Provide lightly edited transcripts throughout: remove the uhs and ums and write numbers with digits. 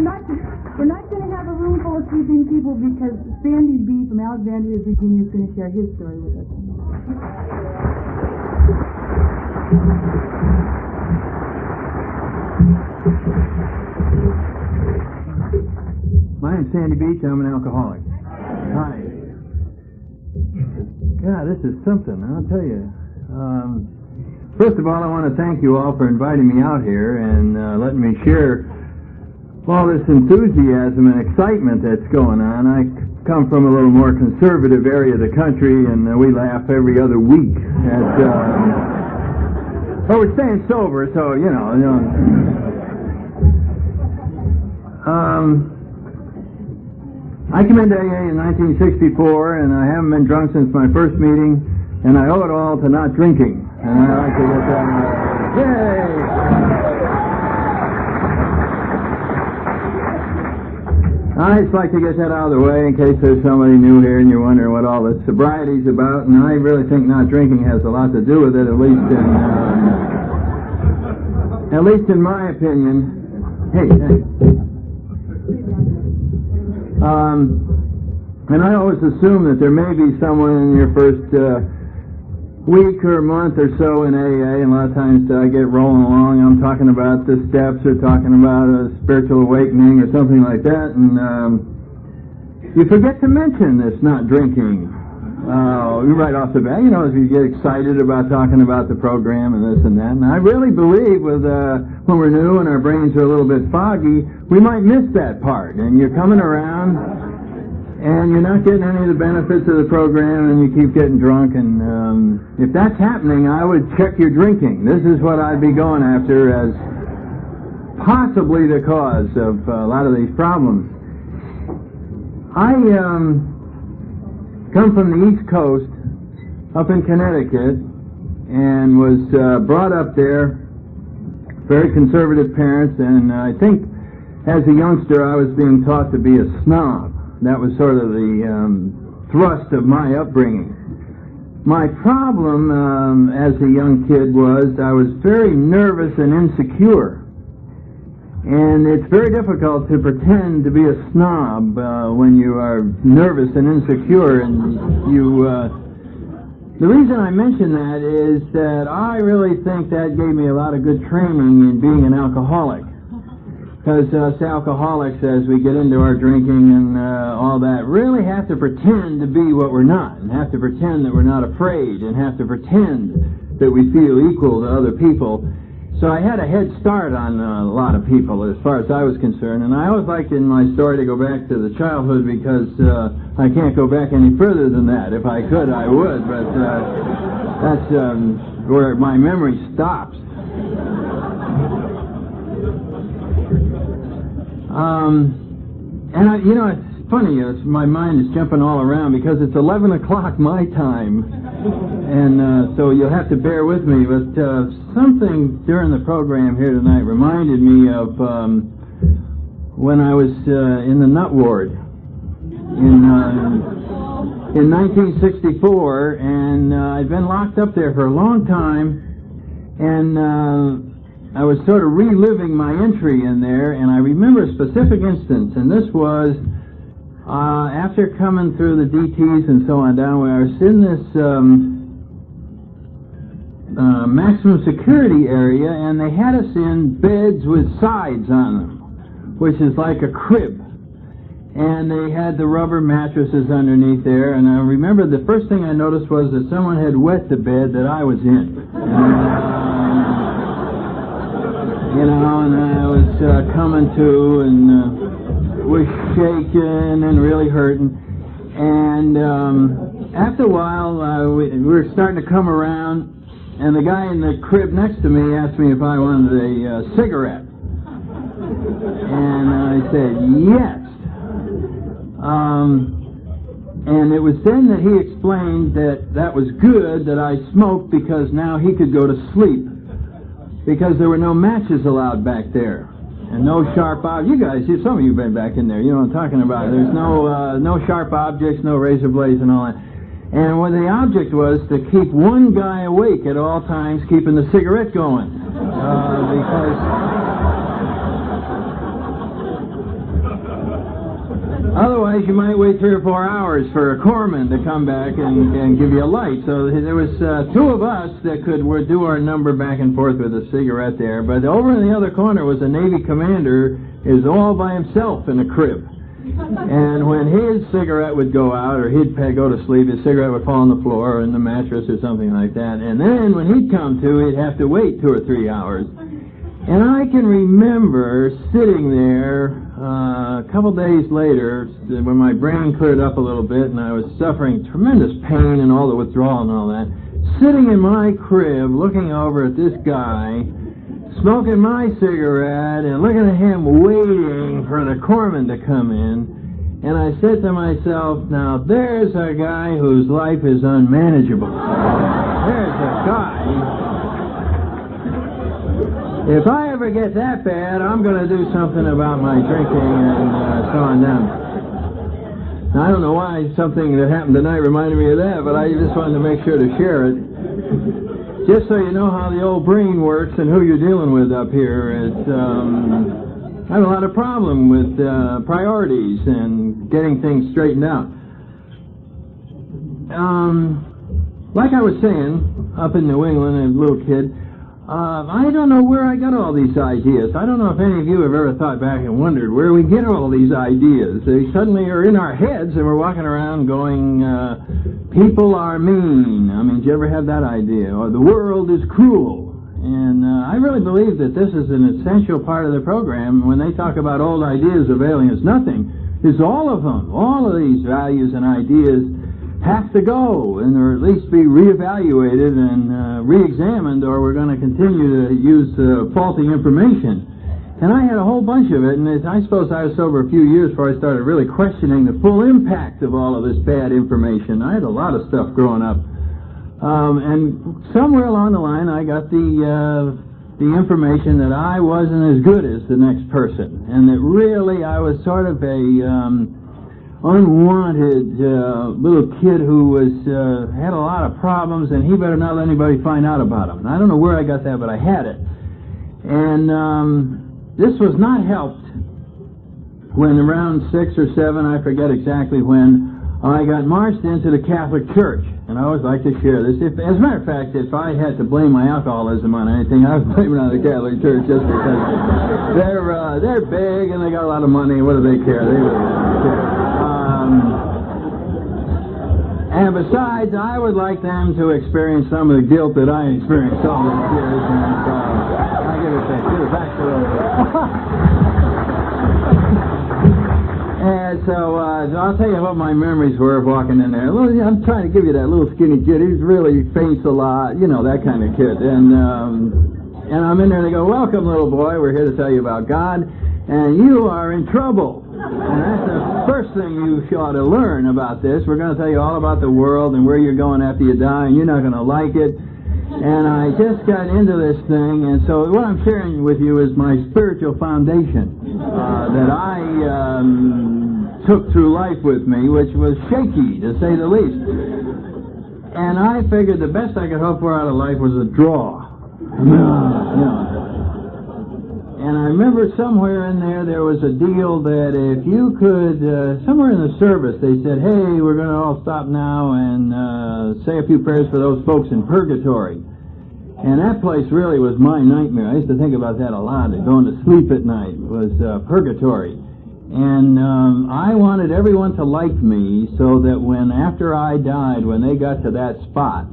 we're not going to have a room full of sleeping people because Sandy B. from Alexandria, Virginia is going to share his story with us. My name's Sandy Beach. I'm an alcoholic. Hi. God, this is something, I'll tell you. First of all, I want to thank you all for inviting me out here and letting me share all this enthusiasm and excitement that's going on. I come from a little more conservative area of the country, and we laugh every other week at... we're staying sober, so, you know. I came into AA in 1964, and I haven't been drunk since my first meeting, and I owe it all to not drinking. And I like to get that. Yay! I just like to get that out of the way in case there's somebody new here and you're wondering what all this sobriety's about. And I really think not drinking has a lot to do with it, at least in my opinion. Hey. And I always assume that there may be someone in your first week or month or so in AA, and a lot of times I get rolling along, I'm talking about the steps or talking about a spiritual awakening or something like that, and you forget to mention this not drinking right off the bat. You know, as you get excited about talking about the program and this and that, and I really believe with when we're new and our brains are a little bit foggy, we might miss that part, and you're coming around and you're not getting any of the benefits of the program, and you keep getting drunk, and if that's happening, I would check your drinking. This is what I'd be going after as possibly the cause of a lot of these problems. I come from the East Coast, up in Connecticut, and was brought up there, very conservative parents, and I think as a youngster I was being taught to be a snob. That was sort of the thrust of my upbringing. My problem as a young kid was I was very nervous and insecure. And it's very difficult to pretend to be a snob when you are nervous and insecure. And the reason I mention that is that I really think that gave me a lot of good training in being an alcoholic. Because us alcoholics, as we get into our drinking and all that, really have to pretend to be what we're not, and have to pretend that we're not afraid, and have to pretend that we feel equal to other people. So I had a head start on a lot of people as far as I was concerned, and I always like in my story to go back to the childhood because I can't go back any further than that. If I could, I would, but that's where my memory stops. And it's funny, my mind is jumping all around because it's 11 o'clock my time, and so you'll have to bear with me, but something during the program here tonight reminded me of when I was in the nut ward in 1964, and I'd been locked up there for a long time, and I was sort of reliving my entry in there, and I remember a specific instance, and this was after coming through the DTs and so on down, where I was in this maximum security area, and they had us in beds with sides on them, which is like a crib, and they had the rubber mattresses underneath there, and I remember the first thing I noticed was that someone had wet the bed that I was in. And I was coming to and was shaking and really hurting. And after a while, we were starting to come around, and the guy in the crib next to me asked me if I wanted a cigarette. And I said, yes. And it was then that he explained that was good that I smoked because now he could go to sleep. Because there were no matches allowed back there, and no sharp objects. You guys, some of you have been back in there. You know what I'm talking about. There's no sharp objects, no razor blades, and all that. And what the object was to keep one guy awake at all times, keeping the cigarette going, because Otherwise, you might wait 3 or 4 hours for a corpsman to come back and give you a light. So there was 2 of us that could do our number back and forth with a cigarette there. But over in the other corner was a Navy commander, is all by himself in a crib. And when his cigarette would go out, or he'd go to sleep, his cigarette would fall on the floor or in the mattress or something like that. And then when he'd come to, he'd have to wait 2 or 3 hours. And I can remember sitting there a couple days later when my brain cleared up a little bit and I was suffering tremendous pain and all the withdrawal and all that, sitting in my crib looking over at this guy, smoking my cigarette and looking at him waiting for the corpsman to come in. And I said to myself, now there's a guy whose life is unmanageable. There's a guy. If I ever get that bad, I'm going to do something about my drinking and so on down. Now, I don't know why something that happened tonight reminded me of that, but I just wanted to make sure to share it. Just so you know how the old brain works and who you're dealing with up here. I have a lot of problem with priorities and getting things straightened out. Like I was saying, up in New England, as a little kid, I don't know where I got all these ideas. I don't know if any of you have ever thought back and wondered where we get all these ideas. They suddenly are in our heads and we're walking around going, people are mean. I mean, did you ever have that idea? Or the world is cruel. And I really believe that this is an essential part of the program. When they talk about old ideas availing us nothing, it's all of them. All of these values and ideas have to go, and or at least be reevaluated and re-examined, or we're going to continue to use faulty information. And I had a whole bunch of it, and I suppose I was sober a few years before I started really questioning the full impact of all of this bad information. I had a lot of stuff growing up. And somewhere along the line, I got the information that I wasn't as good as the next person, and that really I was sort of a unwanted little kid who was had a lot of problems, and he better not let anybody find out about them. And I don't know where I got that, but I had it. And this was not helped when around 6 or 7, I forget exactly when, I got marched into the Catholic Church. And I always like to share this. As a matter of fact, if I had to blame my alcoholism on anything, I would blame it on the Catholic Church, just because they're big and they got a lot of money. What do they care? They really don't care. And besides, I would like them to experience some of the guilt that I experienced all these years. And so I give it back to them. And so I'll tell you what my memories were of walking in there. I'm trying to give you that little skinny kid. He's really faints a lot, you know, that kind of kid. And I'm in there and they go, welcome, little boy. We're here to tell you about God. And you are in trouble. And that's the first thing you ought to learn about this. We're going to tell you all about the world and where you're going after you die, and you're not going to like it. And I just got into this thing, and so what I'm sharing with you is my spiritual foundation that I took through life with me, which was shaky, to say the least. And I figured the best I could hope for out of life was a draw. And I remember somewhere in there was a deal that if you could, somewhere in the service, they said, hey, we're going to all stop now and say a few prayers for those folks in purgatory. And that place really was my nightmare. I used to think about that a lot. Going to sleep at night was purgatory. And I wanted everyone to like me so that after I died, when they got to that spot,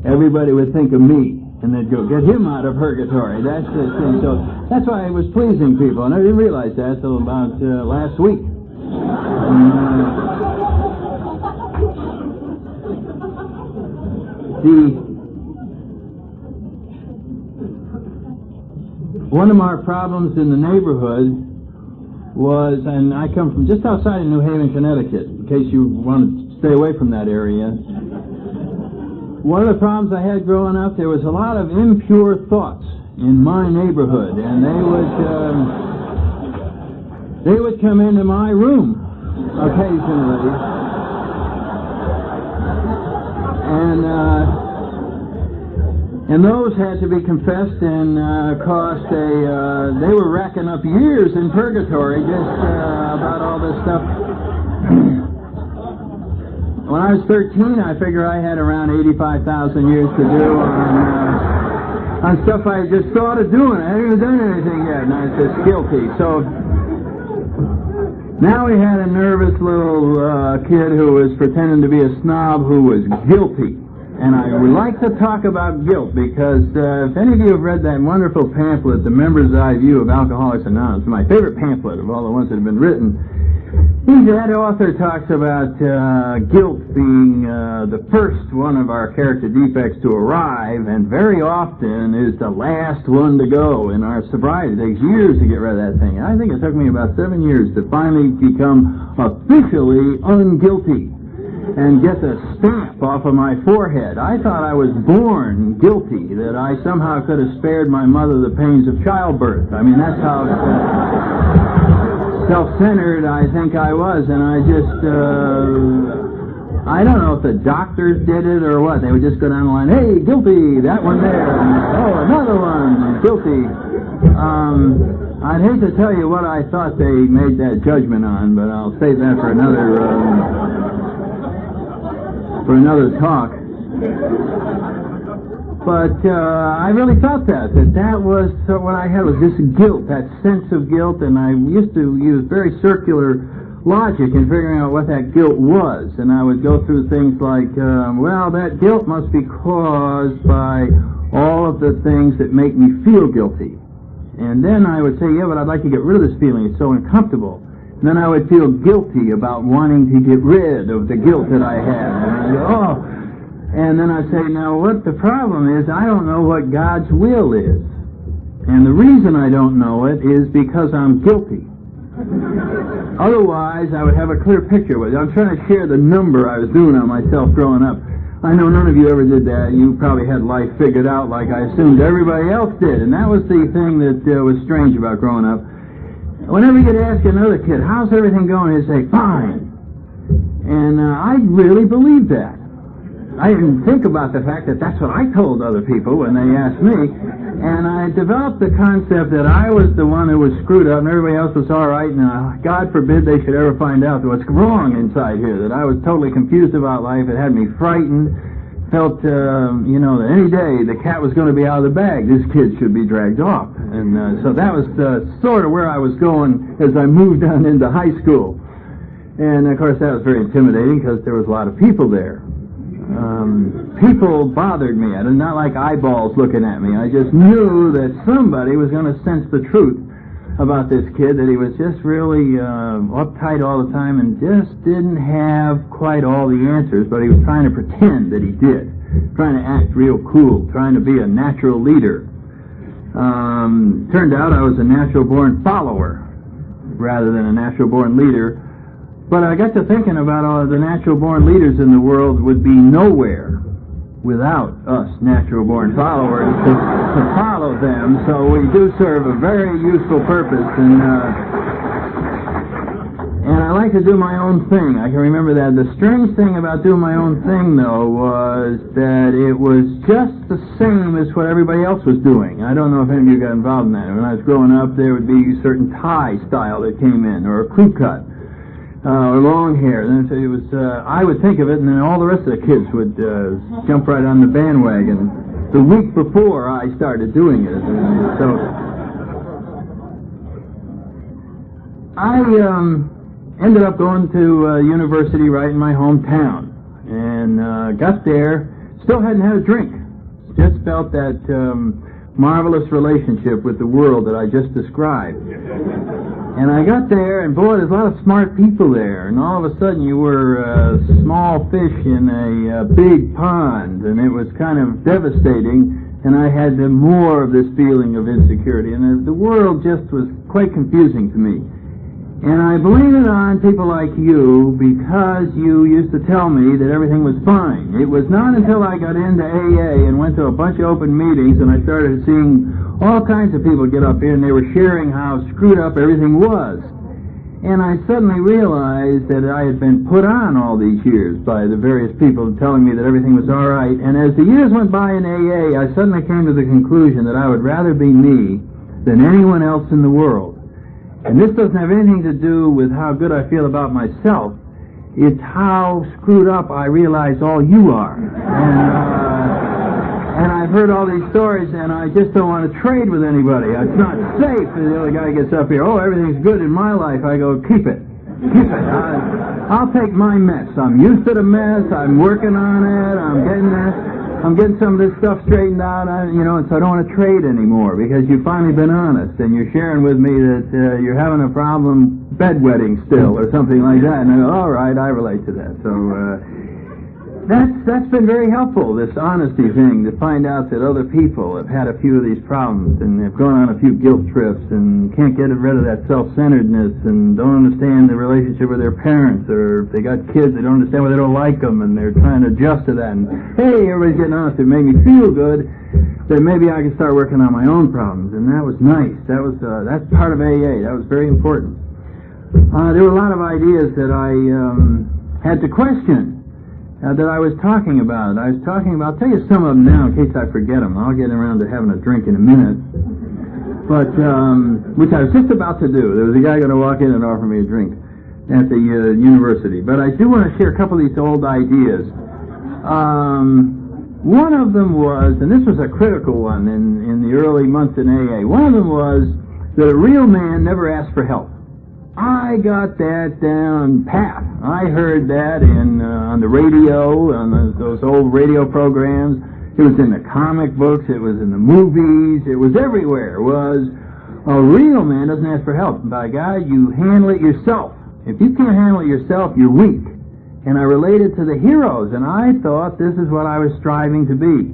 everybody would think of me. And they'd go, get him out of purgatory. That's the thing. So that's why I was pleasing people. And I didn't realize that until about last week. One of our problems in the neighborhood was, and I come from just outside of New Haven, Connecticut, in case you want to stay away from that area. One of the problems I had growing up, there was a lot of impure thoughts in my neighborhood, and they would come into my room occasionally, and those had to be confessed and cost they were racking up years in purgatory just about all this stuff. When I was 13, I figure I had around 85,000 years to do on stuff I just thought of doing. I hadn't even done anything yet, and I was just guilty. So now we had a nervous little kid who was pretending to be a snob who was guilty. And I would like to talk about guilt because if any of you have read that wonderful pamphlet, The Member's Eye View of Alcoholics Anonymous, my favorite pamphlet of all the ones that have been written, that author talks about guilt being the first one of our character defects to arrive, and very often is the last one to go in our sobriety. It takes years to get rid of that thing. I think it took me about 7 years to finally become officially unguilty and get the stamp off of my forehead. I thought I was born guilty, that I somehow could have spared my mother the pains of childbirth. I mean, that's how self-centered I think I was, and I just, I don't know if the doctors did it or what. They would just go down the line, hey, guilty, that one there, and, oh, another one, guilty. I'd hate to tell you what I thought they made that judgment on, but I'll save that for another talk. But I really felt that was what I had, was this guilt, that sense of guilt, and I used to use very circular logic in figuring out what that guilt was. And I would go through things like, well, that guilt must be caused by all of the things that make me feel guilty. And then I would say, yeah, but I'd like to get rid of this feeling. It's so uncomfortable. And then I would feel guilty about wanting to get rid of the guilt that I had. And I'd go, oh. And then I'd say, now what the problem is, I don't know what God's will is. And the reason I don't know it is because I'm guilty. Otherwise, I would have a clear picture with it. I'm trying to share the number I was doing on myself growing up. I know none of you ever did that. You probably had life figured out like I assumed everybody else did. And that was the thing that was strange about growing up. Whenever you could ask another kid, how's everything going, he'd say, fine. And I really believed that. I didn't think about the fact that that's what I told other people when they asked me. And I developed the concept that I was the one who was screwed up and everybody else was all right. And God forbid they should ever find out what's wrong inside here, that I was totally confused about life. It had me frightened. Felt, that any day the cat was going to be out of the bag. This kid should be dragged off. And so that was sort of where I was going as I moved on into high school. And, of course, that was very intimidating because there was a lot of people there. People bothered me. I did not like eyeballs looking at me. I just knew that somebody was going to sense the truth about this kid, that he was just really uptight all the time and just didn't have quite all the answers, but he was trying to pretend that he did, trying to act real cool, trying to be a natural leader. Turned out I was a natural-born follower rather than a natural-born leader. But I got to thinking about all of the natural-born leaders in the world would be nowhere without us natural-born followers to follow them. So we do serve a very useful purpose. And I like to do my own thing. I can remember that. The strange thing about doing my own thing, though, was that it was just the same as what everybody else was doing. I don't know if any of you got involved in that. When I was growing up, there would be a certain tie style that came in, or a crew cut. Or long hair. Then it was, I would think of it, and then all the rest of the kids would jump right on the bandwagon the week before I started doing it. And so I ended up going to university right in my hometown, and got there, still hadn't had a drink. Just felt that marvelous relationship with the world that I just described. And I got there, and boy, there's a lot of smart people there, and all of a sudden you were a small fish in a big pond, and it was kind of devastating, and I had more of this feeling of insecurity, and the world just was quite confusing to me. And I blame it on people like you, because you used to tell me that everything was fine. It was not until I got into AA and went to a bunch of open meetings and I started seeing all kinds of people get up here and they were sharing how screwed up everything was. And I suddenly realized that I had been put on all these years by the various people telling me that everything was all right. And as the years went by in AA, I suddenly came to the conclusion that I would rather be me than anyone else in the world. And this doesn't have anything to do with how good I feel about myself. It's how screwed up I realize all you are. And I've heard all these stories, and I just don't want to trade with anybody. It's not safe. And the other guy gets up here, oh, everything's good in my life. I go, keep it. Keep it. I'll take my mess. I'm used to the mess. I'm working on it. I'm getting some of this stuff straightened out. And so I don't want to trade anymore because you've finally been honest, and you're sharing with me that you're having a problem bedwetting still or something like that. And I go, all right, I relate to that. So that's been very helpful, this honesty thing, to find out that other people have had a few of these problems and have gone on a few guilt trips and can't get rid of that self-centeredness and don't understand the relationship with their parents, or if they got kids, they don't understand why they don't like them, and they're trying to adjust to that. And hey, everybody's getting honest. It made me feel good that maybe I could start working on my own problems, and that was nice. That's part of AA. That was very important. There were a lot of ideas that I had to question. That I was talking about. I'll tell you some of them now in case I forget them. I'll get around to having a drink in a minute. But, which I was just about to do. There was a guy going to walk in and offer me a drink at the university. But I do want to share a couple of these old ideas. One of them was, and this was a critical one in the early months in AA, one of them was that a real man never asked for help. I got that down pat. I heard that on the radio, on those old radio programs. It was in the comic books. It was in the movies. It was everywhere. It was a real man doesn't ask for help. By God, you handle it yourself. If you can't handle it yourself, you're weak. And I related to the heroes, and I thought this is what I was striving to be.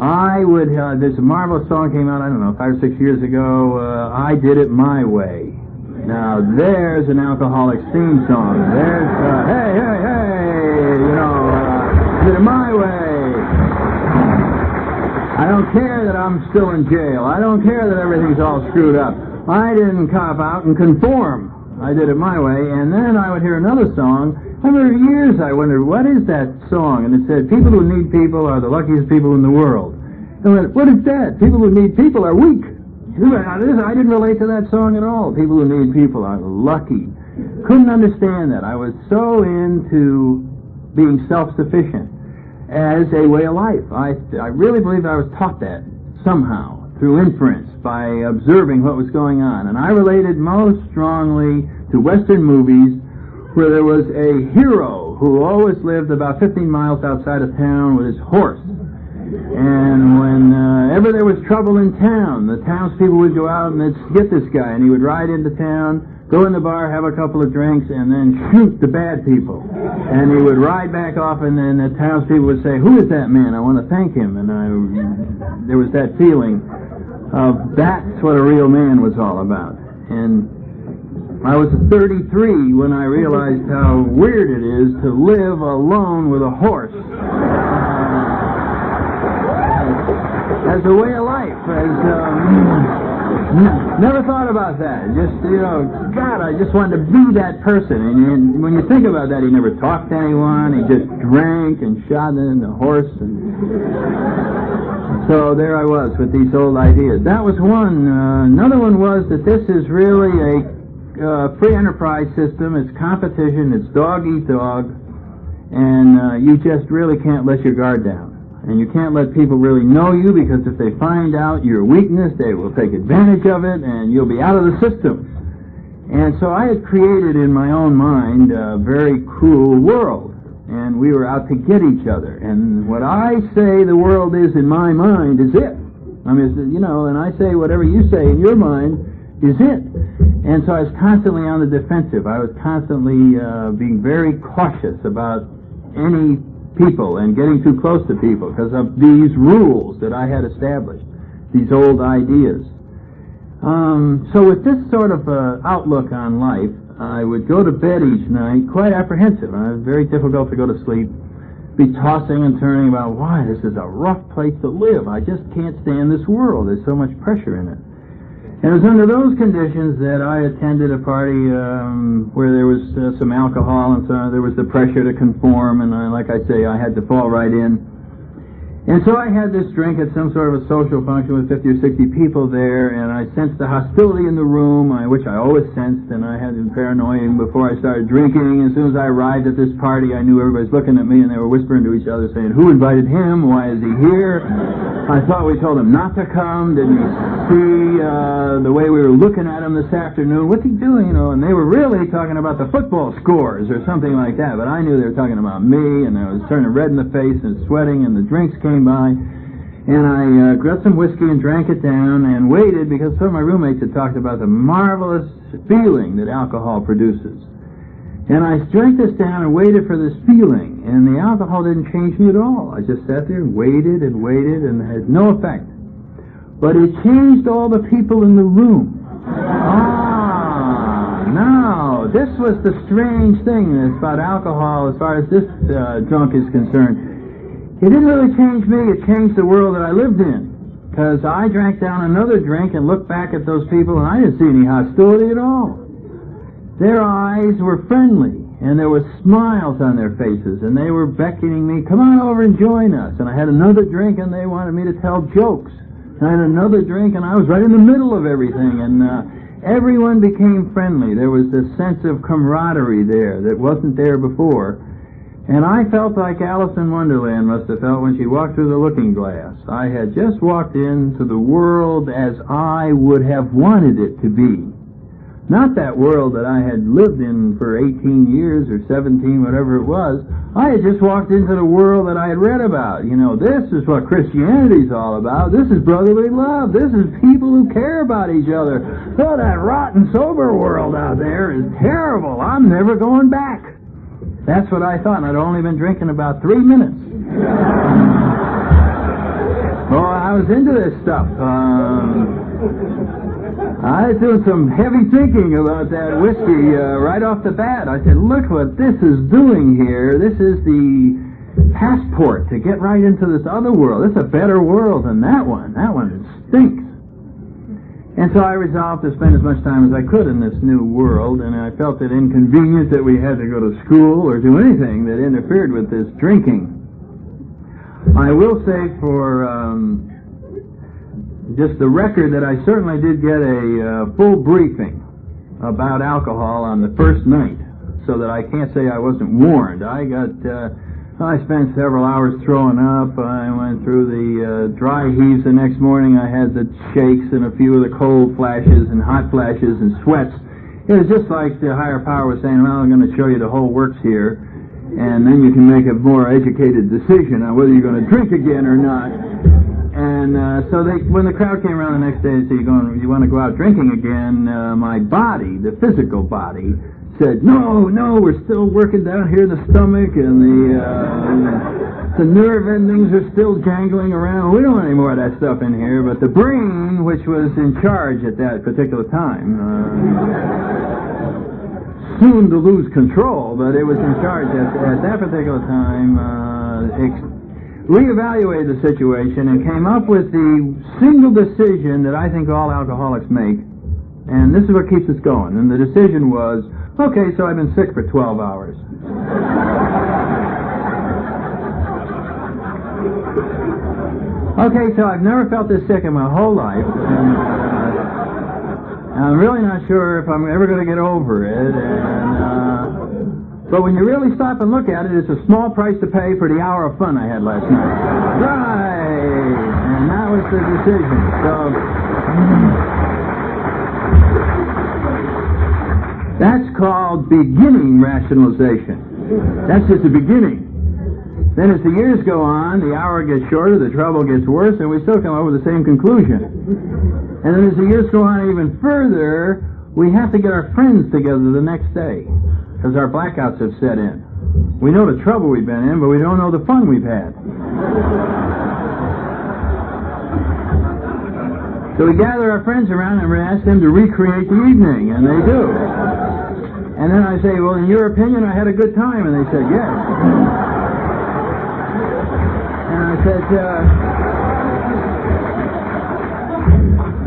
There's a marvelous song came out, I don't know, 5 or 6 years ago, I Did It My Way. Now, there's an Alcoholics theme song. There's, hey, did it my way. I don't care that I'm still in jail. I don't care that everything's all screwed up. I didn't cop out and conform. I did it my way. And then I would hear another song. For years I wondered, what is that song? And it said, people who need people are the luckiest people in the world. And I went, what is that? People who need people are weak. I didn't relate to that song at all. People who need people are lucky. Couldn't understand that. I was so into being self-sufficient as a way of life. I really believe I was taught that somehow through inference by observing what was going on. And I related most strongly to Western movies where there was a hero who always lived about 15 miles outside of town with his horse. And whenever there was trouble in town, the townspeople would go out and they'd get this guy, and he would ride into town, go in the bar, have a couple of drinks, and then shoot the bad people. And he would ride back off, and then the townspeople would say, who is that man? I want to thank him. And there was that feeling of that's what a real man was all about. And I was 33 when I realized how weird it is to live alone with a horse. As a way of life, never thought about that. Just, God, I just wanted to be that person. And when you think about that, he never talked to anyone. He just drank and shot in the horse. And so there I was with these old ideas. That was one. Another one was that this is really a free enterprise system. It's competition. It's dog eat dog. And you just really can't let your guard down. And you can't let people really know you, because if they find out your weakness, they will take advantage of it, and you'll be out of the system. And so I had created in my own mind a very cruel world, and we were out to get each other. And what I say the world is in my mind is it. I mean, and I say whatever you say in your mind is it. And so I was constantly on the defensive. I was constantly being very cautious about any people and getting too close to people because of these rules that I had established, these old ideas. So with this sort of outlook on life, I would go to bed each night quite apprehensive. It was very difficult to go to sleep, be tossing and turning about, why, this is a rough place to live. I just can't stand this world. There's so much pressure in it. And it was under those conditions that I attended a party where there was some alcohol, and so there was the pressure to conform, and like I say, I had to fall right in. And so I had this drink at some sort of a social function with 50 or 60 people there, and I sensed the hostility in the room, which I always sensed, and I had been paranoia before I started drinking. As soon as I arrived at this party, I knew everybody's looking at me, and they were whispering to each other, saying, "Who invited him? Why is he here?" I thought we told him not to come. Didn't you see the way we were looking at him this afternoon? What's he doing? You know, and they were really talking about the football scores or something like that, but I knew they were talking about me, and I was turning red in the face and sweating, and the drinks came by, and I got some whiskey and drank it down and waited, because some of my roommates had talked about the marvelous feeling that alcohol produces. And I drank this down and waited for this feeling, and the alcohol didn't change me at all. I just sat there and waited and had no effect. But it changed all the people in the room. No, this was the strange thing about alcohol as far as this drunk is concerned. It didn't really change me, it changed the world that I lived in. Because I drank down another drink and looked back at those people, and I didn't see any hostility at all. Their eyes were friendly, and there were smiles on their faces, and they were beckoning me, "Come on over and join us." And I had another drink, and they wanted me to tell jokes. And I had another drink, and I was right in the middle of everything, and everyone became friendly. There was this sense of camaraderie there that wasn't there before. And I felt like Alice in Wonderland must have felt when she walked through the looking glass. I had just walked into the world as I would have wanted it to be. Not that world that I had lived in for 18 years or 17, whatever it was. I had just walked into the world that I had read about. You know, this is what Christianity's all about. This is brotherly love. This is people who care about each other. Oh, that rotten sober world out there is terrible. I'm never going back. That's what I thought, and I'd only been drinking about 3 minutes. Well, I was into this stuff. I was doing some heavy thinking about that whiskey right off the bat. I said, look what this is doing here. This is the passport to get right into this other world. It's a better world than that one. That one stinks. And so I resolved to spend as much time as I could in this new world, and I felt it inconvenient that we had to go to school or do anything that interfered with this drinking. I will say for just the record that I certainly did get a full briefing about alcohol on the first night, so that I can't say I wasn't warned. I spent several hours throwing up. I went through the dry heaves the next morning. I had the shakes and a few of the cold flashes and hot flashes and sweats. It was just like the higher power was saying, well, I'm going to show you the whole works here, and then you can make a more educated decision on whether you're going to drink again or not. And so when the crowd came around the next day and said, you want to go out drinking again, my body, the physical body, said, no, we're still working down here in the stomach, and the nerve endings are still jangling around. We don't want any more of that stuff in here. But the brain, which was in charge at that particular time, soon to lose control, but it was in charge at that particular time, reevaluated the situation and came up with the single decision that I think all alcoholics make, and this is what keeps us going. And the decision was, okay, so I've been sick for 12 hours. Okay, so I've never felt this sick in my whole life, and I'm really not sure if I'm ever going to get over it, but when you really stop and look at it, it's a small price to pay for the hour of fun I had last night. Right! And that was the decision. So that's called beginning rationalization. That's just the beginning. Then as the years go on, the hour gets shorter, the trouble gets worse, and we still come up with the same conclusion. And then as the years go on even further, we have to get our friends together the next day, because our blackouts have set in. We know the trouble we've been in, but we don't know the fun we've had. So we gather our friends around and we ask them to recreate the evening, and they do. And then I say, well, in your opinion, I had a good time, and they said, yes. And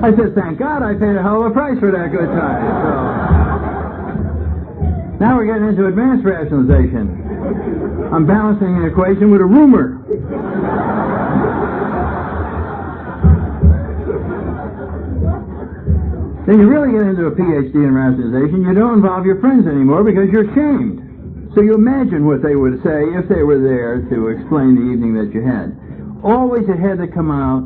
I said, thank God I paid a hell of a price for that good time. So now we're getting into advanced rationalization. I'm balancing the equation with a rumor. Then you really get into a PhD in rationalization. You don't involve your friends anymore because you're ashamed. So you imagine what they would say if they were there to explain the evening that you had. Always it had to come out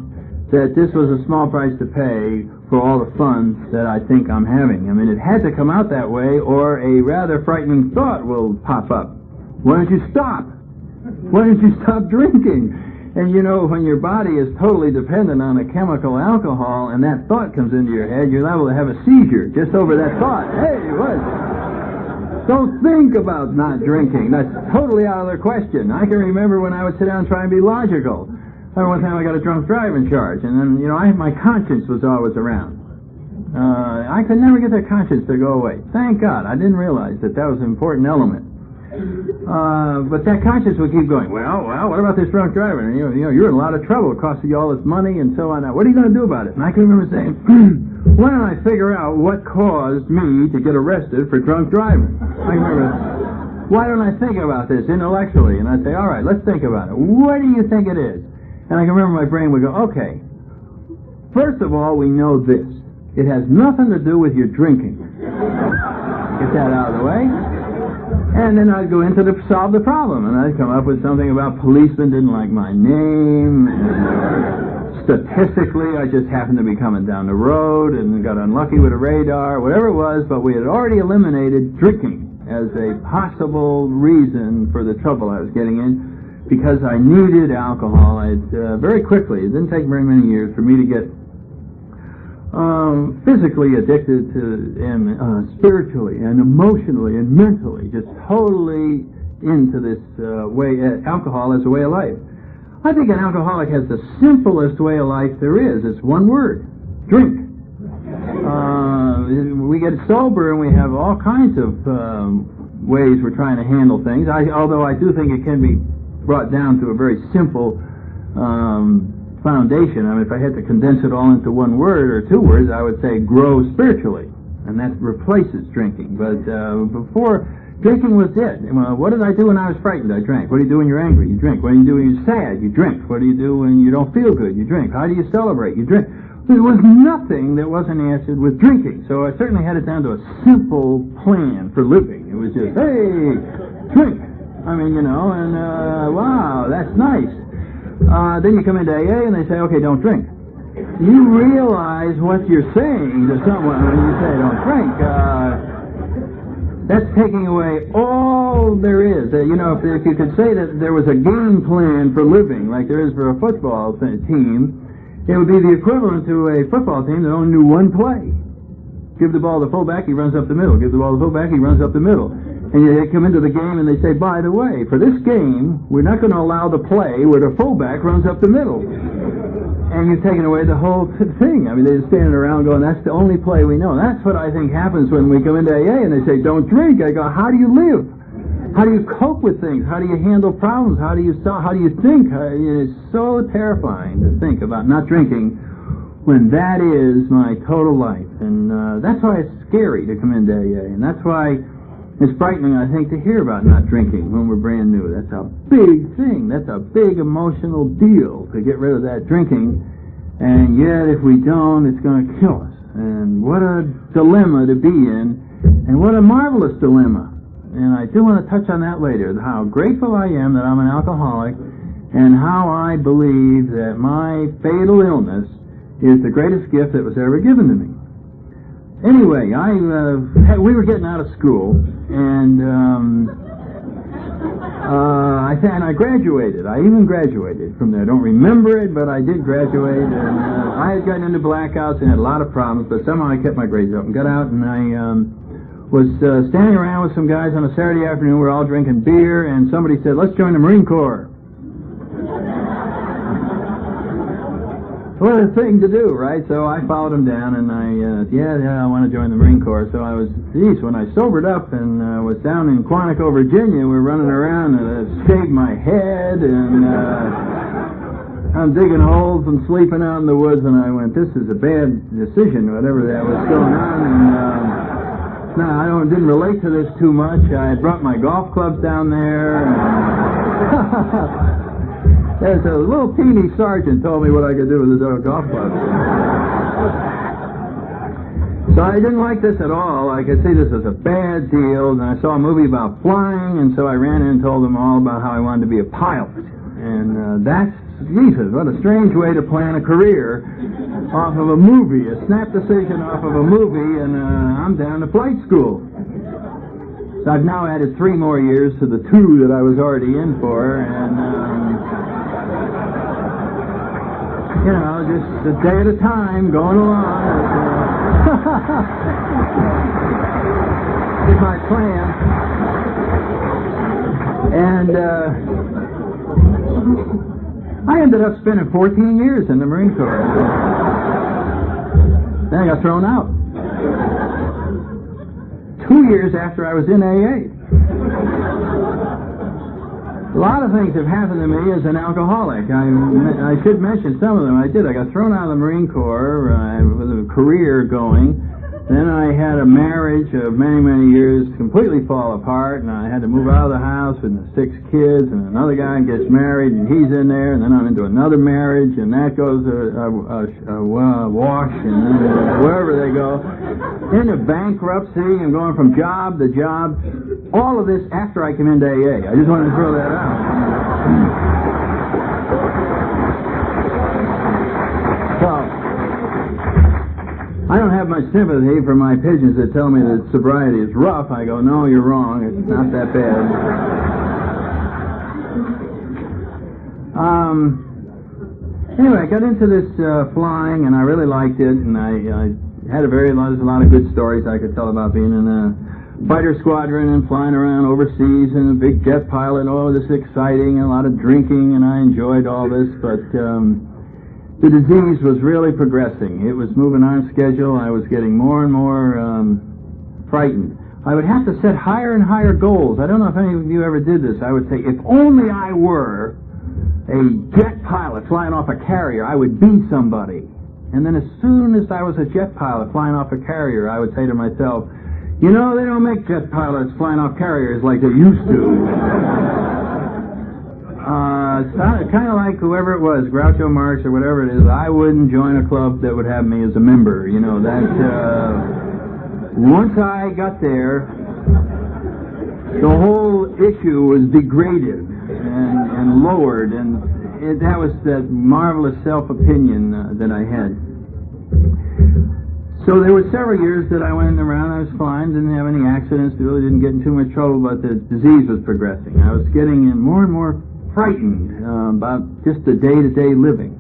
that this was a small price to pay for all the fun that I think I'm having. I mean, it had to come out that way, or a rather frightening thought will pop up. Why don't you stop? Why don't you stop drinking? And you know, when your body is totally dependent on a chemical alcohol and that thought comes into your head, you're liable to have a seizure just over that thought. Hey, what? Don't think about not drinking. That's totally out of the question. I can remember when I would sit down and try and be logical. I remember one time I got a drunk driving charge, and then, you know, my conscience was always around. I could never get that conscience to go away. Thank God. I didn't realize that was an important element. But that conscience would keep going. Well, what about this drunk driver? And, you know, you're in a lot of trouble. It costs you all this money and so on. Now, what are you going to do about it? And I can remember saying, why don't I figure out what caused me to get arrested for drunk driving? I can remember, why don't I think about this intellectually? And I'd say, all right, let's think about it. What do you think it is? And I can remember my brain would go, okay, first of all, we know this. It has nothing to do with your drinking. Get that out of the way. And then I'd go into solve the problem, and I'd come up with something about policemen didn't like my name, and statistically I just happened to be coming down the road and got unlucky with a radar, whatever it was, but we had already eliminated drinking as a possible reason for the trouble I was getting in, because I needed alcohol. Very quickly, it didn't take very many years for me to get physically addicted to, and spiritually and emotionally and mentally, just totally into this way, alcohol as a way of life. I think an alcoholic has the simplest way of life there is. It's one word: drink. We get sober and we have all kinds of ways we're trying to handle things. Although I do think it can be brought down to a very simple foundation. I mean, if I had to condense it all into one word or two words, I would say grow spiritually, and that replaces drinking. But before, drinking was it. Well, what did I do when I was frightened? I drank. What do you do when you're angry? You drink. What do you do when you're sad? You drink. What do you do when you don't feel good? You drink. How do you celebrate? You drink. There was nothing that wasn't answered with drinking. So I certainly had it down to a simple plan for living. It was just, hey, drink. I mean, you know, and wow, that's nice. Then you come into AA and they say, okay, don't drink. You realize what you're saying to someone when you say don't drink. That's taking away all there is. You know, if you could say that there was a game plan for living, like there is for a football team, it would be the equivalent to a football team that only knew one play. Give the ball to the fullback, he runs up the middle. Give the ball to the fullback, he runs up the middle. And they come into the game and they say, by the way, for this game, we're not going to allow the play where the fullback runs up the middle. And you've taken away the whole thing. I mean, they're standing around going, that's the only play we know. That's what I think happens when we come into AA and they say, don't drink. I go, how do you live? How do you cope with things? How do you handle problems? How do you think? It's so terrifying to think about not drinking when that is my total life. And that's why it's scary to come into AA. And that's why it's frightening, I think, to hear about not drinking when we're brand new. That's a big thing. That's a big emotional deal to get rid of that drinking. And yet, if we don't, it's going to kill us. And what a dilemma to be in. And what a marvelous dilemma. And I do want to touch on that later, how grateful I am that I'm an alcoholic and how I believe that my fatal illness is the greatest gift that was ever given to me. Anyway, we were getting out of school, and I graduated. I even graduated from there. I don't remember it, but I did graduate. And I had gotten into blackouts and had a lot of problems, but somehow I kept my grades up and got out. And I was standing around with some guys on a Saturday afternoon. We were all drinking beer, and somebody said, "Let's join the Marine Corps." What a thing to do, right? So I followed him down, and I want to join the Marine Corps. So I was, when I sobered up and was down in Quantico, Virginia, we were running around and I shaved my head, and I'm digging holes and sleeping out in the woods, and I went, this is a bad decision, whatever that was going on. And I didn't relate to this too much. I had brought my golf clubs down there. There's a little teeny sergeant told me what I could do with his golf clubs. So So I didn't like this at all. I could see this as a bad deal, and I saw a movie about flying, and so I ran in and told them all about how I wanted to be a pilot. And that's, Jesus, what a strange way to plan a career off of a movie, a snap decision off of a movie, and I'm down to flight school. So I've now added 3 more years to the 2 that I was already in for, and, you know, just a day at a time, going along. Is my plan. And I ended up spending 14 years in the Marine Corps. Then I got thrown out. 2 years after I was in AA. A lot of things have happened to me as an alcoholic. I should mention some of them. I got thrown out of the Marine Corps with a career going. Then I had a marriage of many, many years completely fall apart, and I had to move out of the house with the 6 kids, and another guy gets married, and he's in there, and then I'm into another marriage, and that goes wash, and then wherever they go. Into bankruptcy, and going from job to job. All of this after I come into AA. I just wanted to throw that out. So, I don't have much sympathy for my pigeons that tell me that sobriety is rough. I go, no, you're wrong. It's not that bad. Anyway, I got into this flying, and I really liked it, and I had there's a lot of good stories I could tell about being in a fighter squadron and flying around overseas and a big jet pilot. Oh, this is exciting, and a lot of drinking, and I enjoyed all this, but the disease was really progressing. It was moving on schedule. I was getting more and more frightened. I would have to set higher and higher goals. I don't know if any of you ever did this. I would say, if only I were a jet pilot flying off a carrier, I would be somebody. And then as soon as I was a jet pilot flying off a carrier, I would say to myself, you know, they don't make jet pilots flying off carriers like they used to. It's kind of like whoever it was, Groucho Marx or whatever it is, I wouldn't join a club that would have me as a member. You know, that once I got there, the whole issue was degraded and lowered, and that was that marvelous self-opinion that I had. So there were several years that I went around, I was fine, didn't have any accidents, really didn't get in too much trouble, but the disease was progressing. I was getting more and more frightened about just the day-to-day living.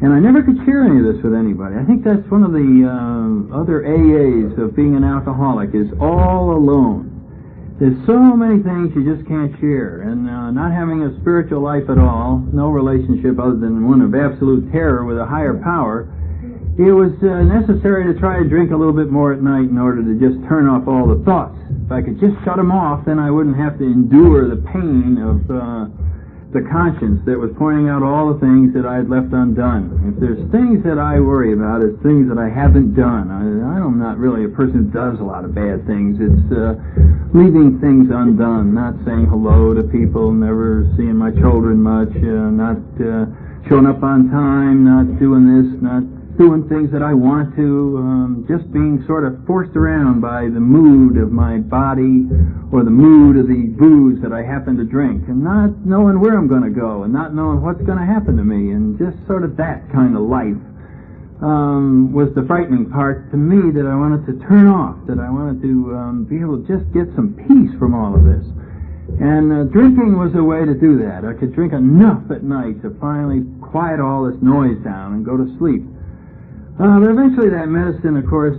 And I never could share any of this with anybody. I think that's one of the other AAs of being an alcoholic, is all alone. There's so many things you just can't share. And not having a spiritual life at all, no relationship other than one of absolute terror with a higher power, it was necessary to try to drink a little bit more at night in order to just turn off all the thoughts. If I could just shut them off, then I wouldn't have to endure the pain of the conscience that was pointing out all the things that I had left undone. If there's things that I worry about, it's things that I haven't done. I'm not really a person who does a lot of bad things. It's leaving things undone, not saying hello to people, never seeing my children much, not showing up on time, not doing this, not doing things that I want to, just being sort of forced around by the mood of my body or the mood of the booze that I happen to drink, and not knowing where I'm going to go and not knowing what's going to happen to me, and just sort of that kind of life was the frightening part to me that I wanted to turn off, that I wanted to be able to just get some peace from all of this. And drinking was a way to do that. I could drink enough at night to finally quiet all this noise down and go to sleep. But eventually that medicine, of course,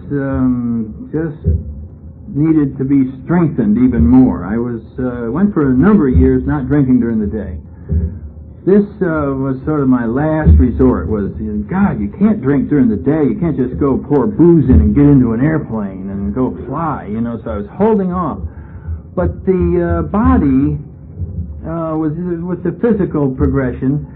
just needed to be strengthened even more. I went for a number of years not drinking during the day. This was sort of my last resort, was, God, you can't drink during the day. You can't just go pour booze in and get into an airplane and go fly, so I was holding off. But the body, with the physical progression,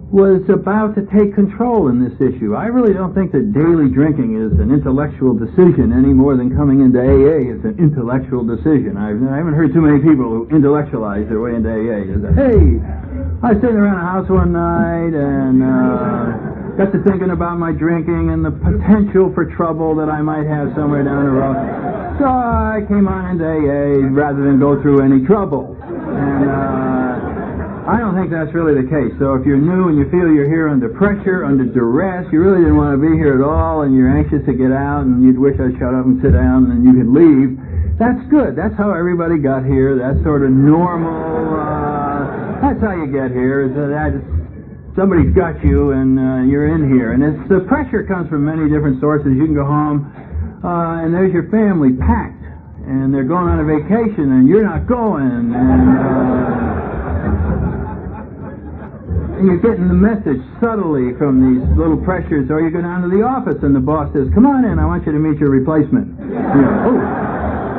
was about to take control in this issue. I really don't think that daily drinking is an intellectual decision any more than coming into AA is an intellectual decision. I haven't heard too many people who intellectualize their way into AA. Hey, I was sitting around a house one night, and got to thinking about my drinking and the potential for trouble that I might have somewhere down the road. So I came on into AA rather than go through any trouble. And I don't think that's really the case. So if you're new and you feel you're here under pressure, under duress, you really didn't want to be here at all, and you're anxious to get out, and you'd wish I'd shut up and sit down and you could leave, that's good. That's how everybody got here. That's sort of normal. That's how you get here. Is that somebody's got you and you're in here. And the pressure comes from many different sources. You can go home and there's your family packed, and they're going on a vacation, and you're not going, and you're getting the message subtly from these little pressures. Or you go down to the office and the boss says, "Come on in, I want you to meet your replacement."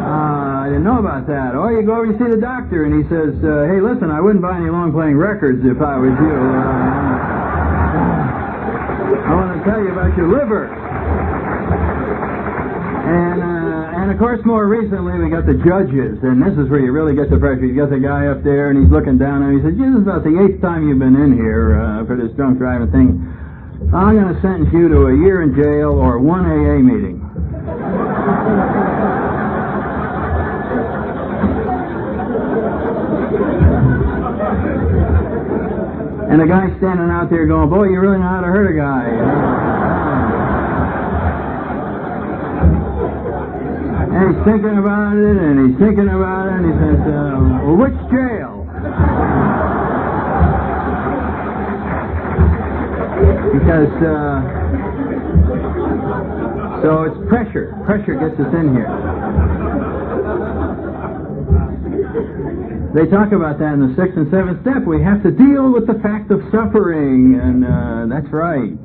I didn't know about that. Or you go over and see the doctor and he says, "Hey, listen, I wouldn't buy any long-playing records if I was you. I want to tell you about your liver." And of course, more recently, we got the judges, and this is where you really get the pressure. You got the guy up there, and he's looking down, and he says, "This is about the 8th time you've been in here for this drunk driving thing. I'm going to sentence you to a year in jail or 1 AA meeting." And the guy's standing out there going, "Boy, you really know how to hurt a guy." And he's thinking about it, and he's thinking about it, and he says, "Well, which jail?" Because, so it's pressure. Pressure gets us in here. They talk about that in the 6th and 7th step. We have to deal with the fact of suffering, and that's right.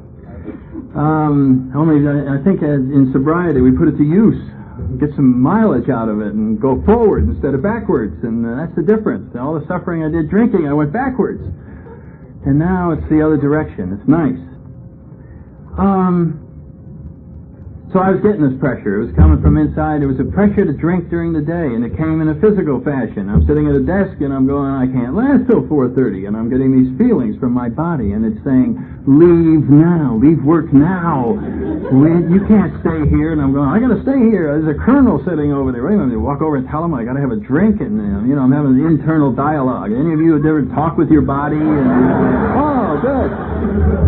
Only I think in sobriety we put it to use, get some mileage out of it, and go forward instead of backwards, and that's the difference. All the suffering I did drinking, I went backwards, and now it's the other direction. It's nice. So I was getting this pressure. It was coming from inside. It was a pressure to drink during the day, and it came in a physical fashion. I'm sitting at a desk, and I'm going, "I can't last till 4:30," and I'm getting these feelings from my body, and it's saying, "Leave now. Leave work now. You can't stay here." And I'm going, "I got to stay here. There's a colonel sitting over there." Wait a minute. Walk over and tell him I got to have a drink, and I'm having an internal dialogue. Any of you have ever talked with your body? Oh, good.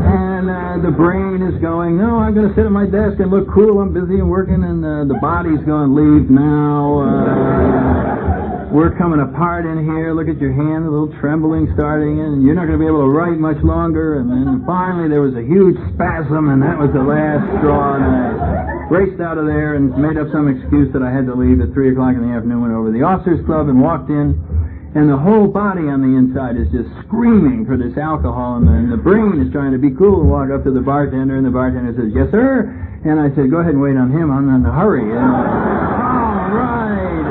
And the brain is going, "No, I'm going to sit at my desk and look cool. I'm busy and working," and the body's going, "Leave now. We're coming apart in here. Look at your hand, a little trembling starting, and you're not going to be able to write much longer." And then finally there was a huge spasm, and that was the last straw, and I raced out of there and made up some excuse that I had to leave at 3 o'clock in the afternoon, went over to the officers club and walked in. And the whole body on the inside is just screaming for this alcohol, and the brain is trying to be cool and walk up to the bartender, and the bartender says, "Yes, sir." And I said, "Go ahead and wait on him. I'm not in a hurry." And, all right.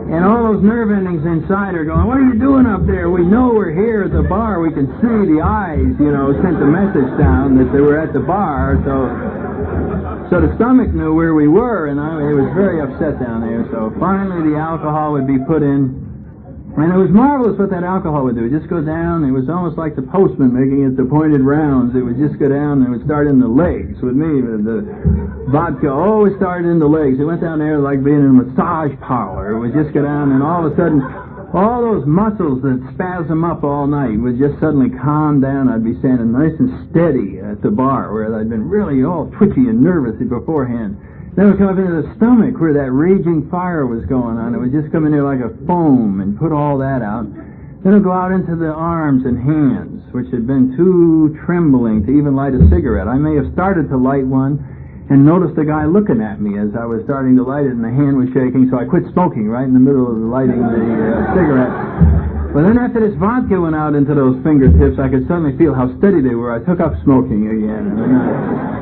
And all those nerve endings inside are going, "What are you doing up there? We know we're here at the bar. We can see the eyes, sent the message down that they were at the bar." So the stomach knew where we were, and it was very upset down there. So finally the alcohol would be put in, and it was marvelous what that alcohol would do. It would just go down. It was almost like the postman making its appointed rounds. It would just go down, and it would start in the legs. With me, the vodka always started in the legs. It went down there like being in a massage parlor. It would just go down, and all of a sudden, all those muscles that spasm up all night would just suddenly calm down. I'd be standing nice and steady at the bar where I'd been really all twitchy and nervous beforehand. Then it would come up into the stomach where that raging fire was going on. It would just come in there like a foam and put all that out. Then it would go out into the arms and hands, which had been too trembling to even light a cigarette. I may have started to light one and noticed the guy looking at me as I was starting to light it, and the hand was shaking, so I quit smoking right in the middle of lighting the cigarette. But then after this vodka went out into those fingertips, I could suddenly feel how steady they were. I took up smoking again. And then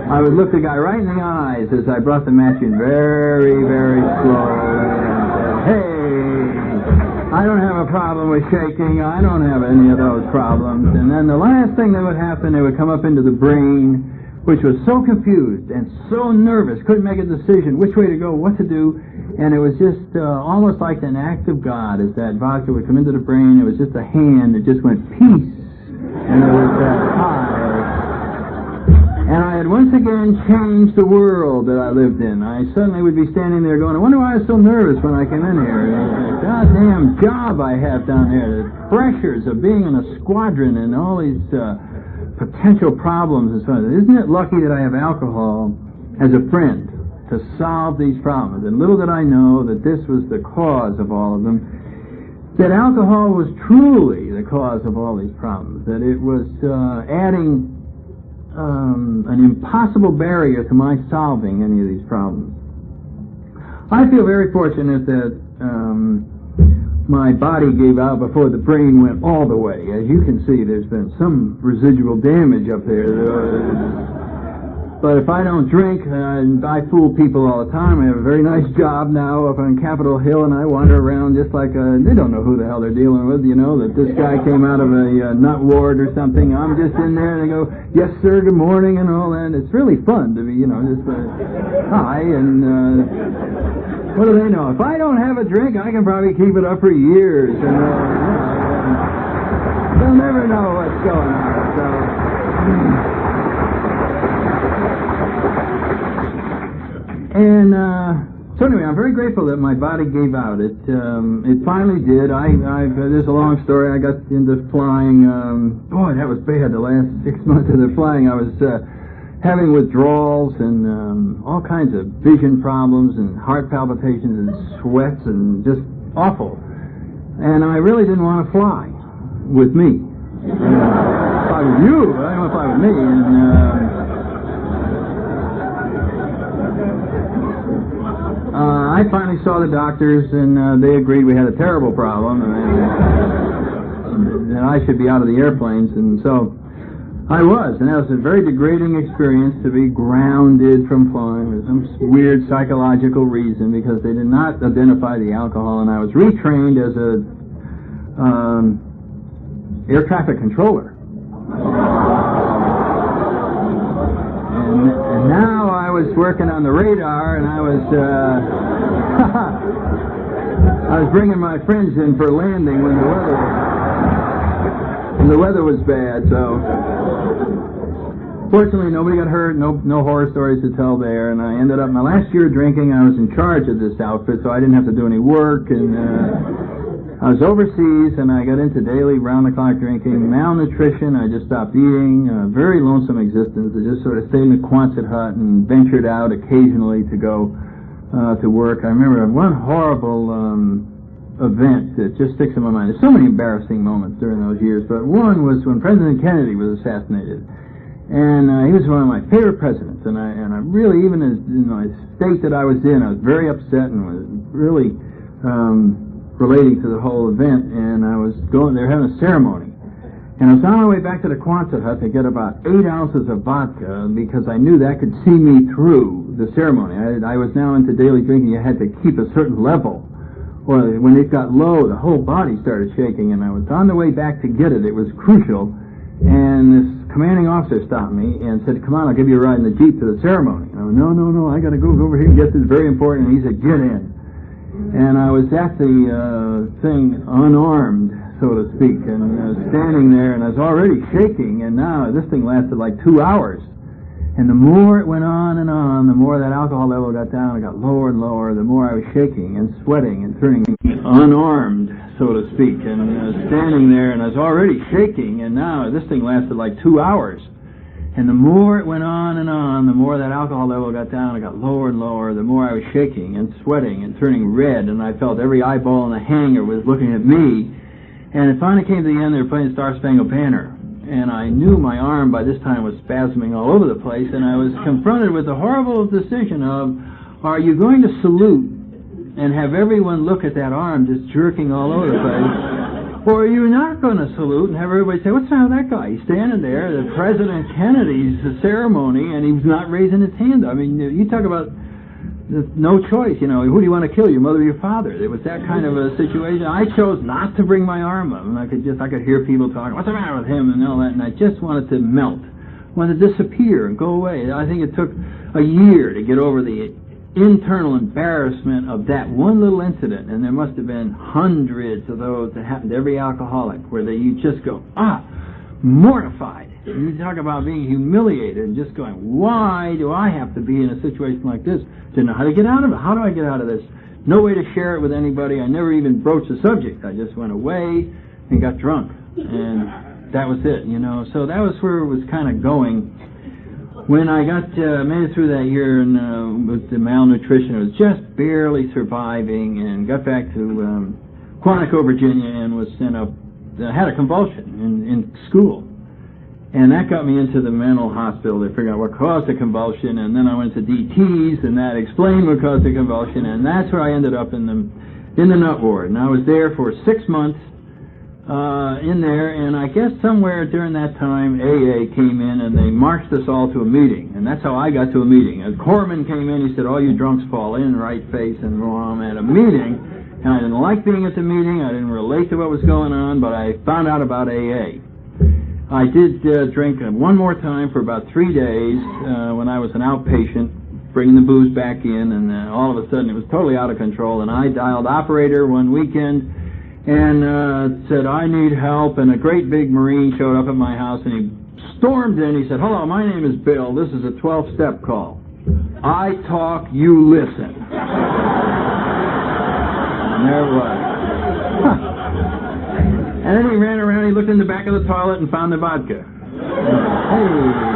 I would look the guy right in the eyes as I brought the match in very, very slowly and said, "Hey, I don't have a problem with shaking. I don't have any of those problems." And then the last thing that would happen, it would come up into the brain, which was so confused and so nervous, couldn't make a decision which way to go, what to do, and it was just almost like an act of God as that vodka would come into the brain. It was just a hand that just went, "Peace." And it was that high. And I had once again changed the world that I lived in. I suddenly would be standing there going, I wonder why I was so nervous when I came in here. The goddamn job I have down there, the pressures of being in a squadron and all these potential problems and so on. Isn't it lucky that I have alcohol as a friend to solve these problems? And little did I know that this was the cause of all of them, that alcohol was truly the cause of all these problems, that it was adding an impossible barrier to my solving any of these problems. I feel very fortunate that my body gave out before the brain went all the way. As you can see, there's been some residual damage up there. But if I don't drink, I fool people all the time. I have a very nice job now up on Capitol Hill, and I wander around just like they don't know who the hell they're dealing with, you know, that this guy came out of a nut ward or something. I'm just in there, and they go, yes, sir, good morning, and all that. It's really fun to be, you know, just hi, and what do they know? If I don't have a drink, I can probably keep it up for years, and they'll never know what's going on, so... And so anyway, I'm very grateful that my body gave out. It finally did. There's a long story. I got into flying. Boy, that was bad. The last 6 months of the flying, I was having withdrawals and all kinds of vision problems and heart palpitations and sweats and just awful. And I really didn't want to fly with me. Fly with you. I didn't want to fly with me. And I finally saw the doctors, and they agreed we had a terrible problem, and I should be out of the airplanes, and so I was, and that was a very degrading experience to be grounded from flying for some weird psychological reason, because they did not identify the alcohol, and I was retrained as a air traffic controller. And now I was working on the radar, and I was I was bringing my friends in for landing when the weather was bad. So fortunately, nobody got hurt. No horror stories to tell there. And I ended up my last year drinking. I was in charge of this outfit, so I didn't have to do any work. And I was overseas, and I got into daily round-the-clock drinking, malnutrition. I just stopped eating. Very lonesome existence. I just sort of stayed in the Quonset hut and ventured out occasionally to go to work. I remember one horrible event that just sticks in my mind. There's so many embarrassing moments during those years, but one was when President Kennedy was assassinated. And he was one of my favorite presidents, and I really, even in my state that I was in, I was very upset and was really relating to the whole event, and I was going, they were having a ceremony, and I was on my way back to the Quonset hut to get about 8 ounces of vodka, because I knew that could see me through the ceremony. I was now into daily drinking. You had to keep a certain level, or when it got low, the whole body started shaking, and I was on the way back to get it. It was crucial, and this commanding officer stopped me and said, come on, I'll give you a ride in the Jeep to the ceremony. And I went, no, I got to go over here and get this, very important. And he said, get in. And I was at the thing unarmed, so to speak, and I was standing there, and I was already shaking, and now this thing lasted like 2 hours. And the more it went on and on, the more that alcohol level got down, it got lower and lower, the more I was shaking and sweating and turning unarmed, so to speak, and I was standing there, and I was already shaking, and now this thing lasted like 2 hours. And the more it went on and on, the more that alcohol level got down, it got lower and lower, the more I was shaking and sweating and turning red, and I felt every eyeball in the hangar was looking at me. And it finally came to the end, they were playing Star Spangled Banner, and I knew my arm by this time was spasming all over the place, and I was confronted with the horrible decision of, are you going to salute and have everyone look at that arm just jerking all over the place? Or are you not going to salute and have everybody say, what's wrong with that guy? He's standing there, the President Kennedy's ceremony, and he's not raising his hand. I mean, you talk about no choice, you know, who do you want to kill, your mother or your father? It was that kind of a situation. I chose not to bring my arm up, and I could hear people talking, what's the matter with him, and all that, and I just wanted to melt, wanted to disappear and go away. I think it took a year to get over the internal embarrassment of that one little incident, and there must have been hundreds of those that happened to every alcoholic, where you just go, mortified. You talk about being humiliated and just going, why do I have to be in a situation like this? Didn't know how to get out of it. How do I get out of this? No way to share it with anybody. I never even broached the subject. I just went away and got drunk. And that was it, you know. So that was where it was kind of going. When I got made it through that year and with the malnutrition, I was just barely surviving, and got back to Quantico, Virginia, and was sent up. Had a convulsion in school, and that got me into the mental hospital. They figured out what caused the convulsion, and then I went to DTs, and that explained what caused the convulsion, and that's where I ended up in the nut ward. And I was there for 6 months. In there, and I guess somewhere during that time AA came in and they marched us all to a meeting, and that's how I got to a meeting. As Corman came in, he said, all you drunks fall in, right face, and I'm at a meeting, and I didn't like being at the meeting, I didn't relate to what was going on, but I found out about AA. I did drink one more time for about 3 days when I was an outpatient, bringing the booze back in, and all of a sudden it was totally out of control, and I dialed operator one weekend, and said, I need help, and a great big Marine showed up at my house, and he stormed in. He said, hello, my name is Bill. This is a 12-step call. I talk, you listen. And there it was. And then he ran around, he looked in the back of the toilet and found the vodka. Hey.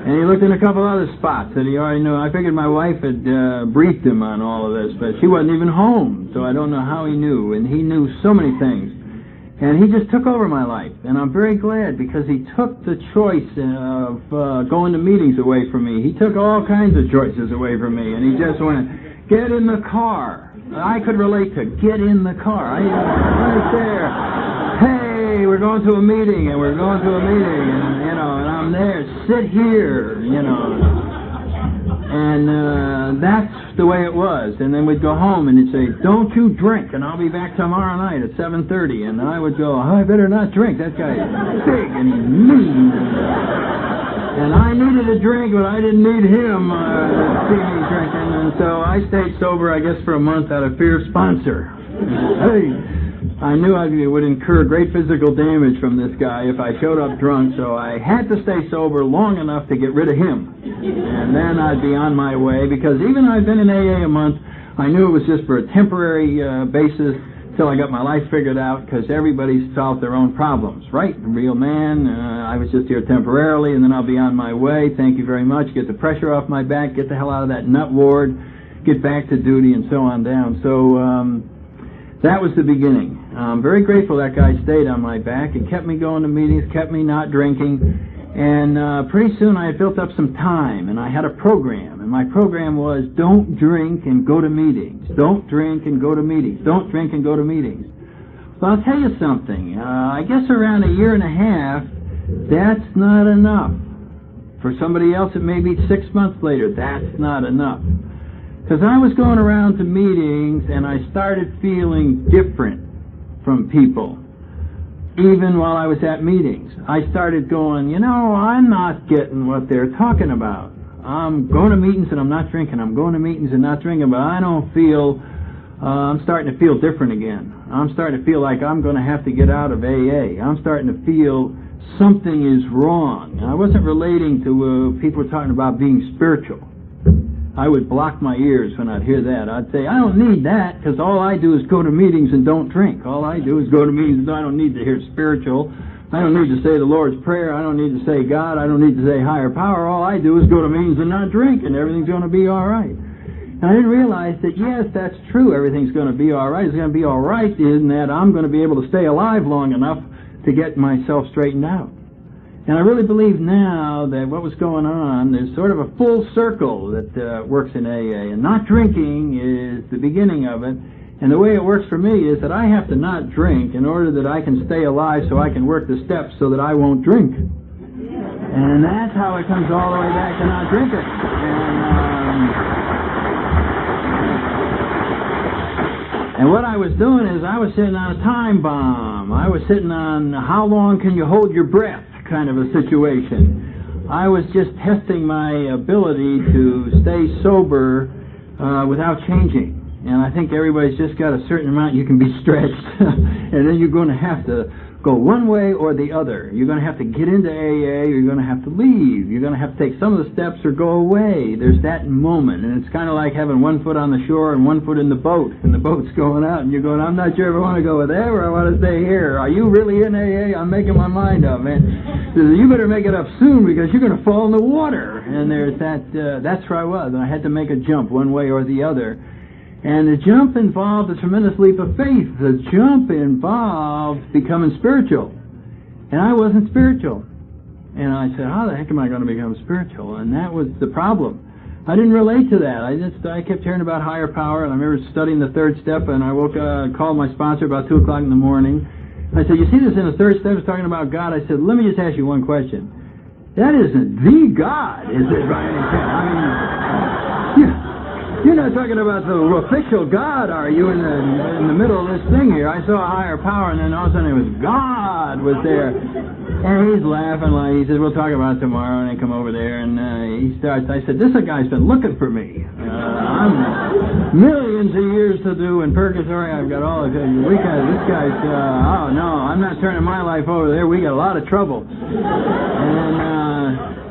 And he looked in a couple other spots that he already knew. I figured my wife had briefed him on all of this, but she wasn't even home, so I don't know how he knew. And he knew so many things. And he just took over my life. And I'm very glad, because he took the choice of going to meetings away from me. He took all kinds of choices away from me, and he just went, get in the car. I could relate to get in the car. Right there. Hey, we're going to a meeting, and we're going to a meeting, and, you know, and I'm there, sit here, you know. And that's the way it was. And then we'd go home, and he'd say, don't you drink, and I'll be back tomorrow night at 7:30. And I would go, I better not drink. That guy's big, and he's mean. And I needed a drink, but I didn't need him to see me drinking. And so I stayed sober, I guess, for a month out of fear of sponsor. Hey. I knew I would incur great physical damage from this guy if I showed up drunk, so I had to stay sober long enough to get rid of him. And then I'd be on my way, because even though I'd been in AA a month, I knew it was just for a temporary basis till I got my life figured out, because everybody solved their own problems, right? Real man, I was just here temporarily, and then I'll be on my way. Thank you very much. Get the pressure off my back, get the hell out of that nut ward, get back to duty, and so on down. So that was the beginning. I'm very grateful that guy stayed on my back and kept me going to meetings, kept me not drinking, and pretty soon I had built up some time, and I had a program, and my program was don't drink and go to meetings. Don't drink and go to meetings. Don't drink and go to meetings. Well, I'll tell you something. I guess around a year and a half, that's not enough. For somebody else, it may be 6 months later. That's not enough. Because I was going around to meetings, and I started feeling different from people, even while I was at meetings. I started going, you know, I'm not getting what they're talking about. I'm going to meetings and I'm not drinking. I'm going to meetings and not drinking, but I don't feel, I'm starting to feel different again. I'm starting to feel like I'm going to have to get out of AA. I'm starting to feel something is wrong. I wasn't relating to people talking about being spiritual. I would block my ears when I'd hear that. I'd say, I don't need that, because all I do is go to meetings and don't drink. All I do is go to meetings, and I don't need to hear spiritual. I don't need to say the Lord's Prayer. I don't need to say God. I don't need to say higher power. All I do is go to meetings and not drink, and everything's going to be all right. And I didn't realize that, yes, that's true. Everything's going to be all right. It's going to be all right in that I'm going to be able to stay alive long enough to get myself straightened out. And I really believe now that what was going on is sort of a full circle that works in AA. And not drinking is the beginning of it. And the way it works for me is that I have to not drink in order that I can stay alive so I can work the steps so that I won't drink. And that's how it comes all the way back to not drinking. And what I was doing is I was sitting on a time bomb. I was sitting on how long can you hold your breath kind of a situation. I was just testing my ability to stay sober without changing. And I think everybody's just got a certain amount you can be stretched, and then you're going to have to go one way or the other. You're going to have to get into AA, or you're going to have to leave. You're going to have to take some of the steps or go away. There's that moment, and it's kind of like having one foot on the shore and one foot in the boat, and the boat's going out, and you're going, I'm not sure if I want to go with there or I want to stay here. Are you really in AA? I'm making my mind up, man. So you better make it up soon, because you're going to fall in the water. And there's that, that's where I was, and I had to make a jump one way or the other. And the jump involved a tremendous leap of faith. The jump involved becoming spiritual. And I wasn't spiritual. And I said, how the heck am I going to become spiritual? And that was the problem. I didn't relate to that. I kept hearing about higher power, and I remember studying the third step, and I called my sponsor about 2 o'clock in the morning. I said, you see this in the third step, it's talking about God. I said, let me just ask you one question. That isn't the God, is it, by any chance? I mean, you're not talking about the official God, are you, in the middle of this thing here? I saw a higher power, and then all of a sudden it was God was there. And he's laughing, he says, we'll talk about it tomorrow, and I come over there, and he starts, I said, this guy's been looking for me. I'm millions of years to do in purgatory, I've got all of it. This guy's, oh no, I'm not turning my life over there, we got a lot of trouble. And,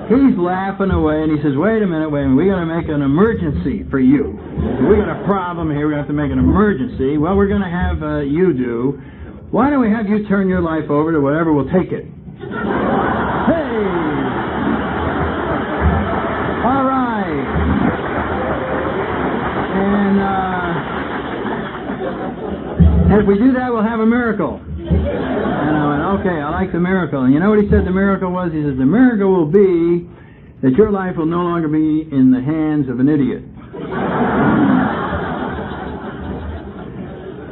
he's laughing away, and he says, wait a minute, we got to make an emergency for you. We got a problem here, we have to make an emergency. Well, we're going to have you do. Why don't we have you turn your life over to whatever will take it? Hey! All right. And if we do that, we'll have a miracle. And I went, okay, I like the miracle. And you know what he said the miracle was? He says, the miracle will be that your life will no longer be in the hands of an idiot.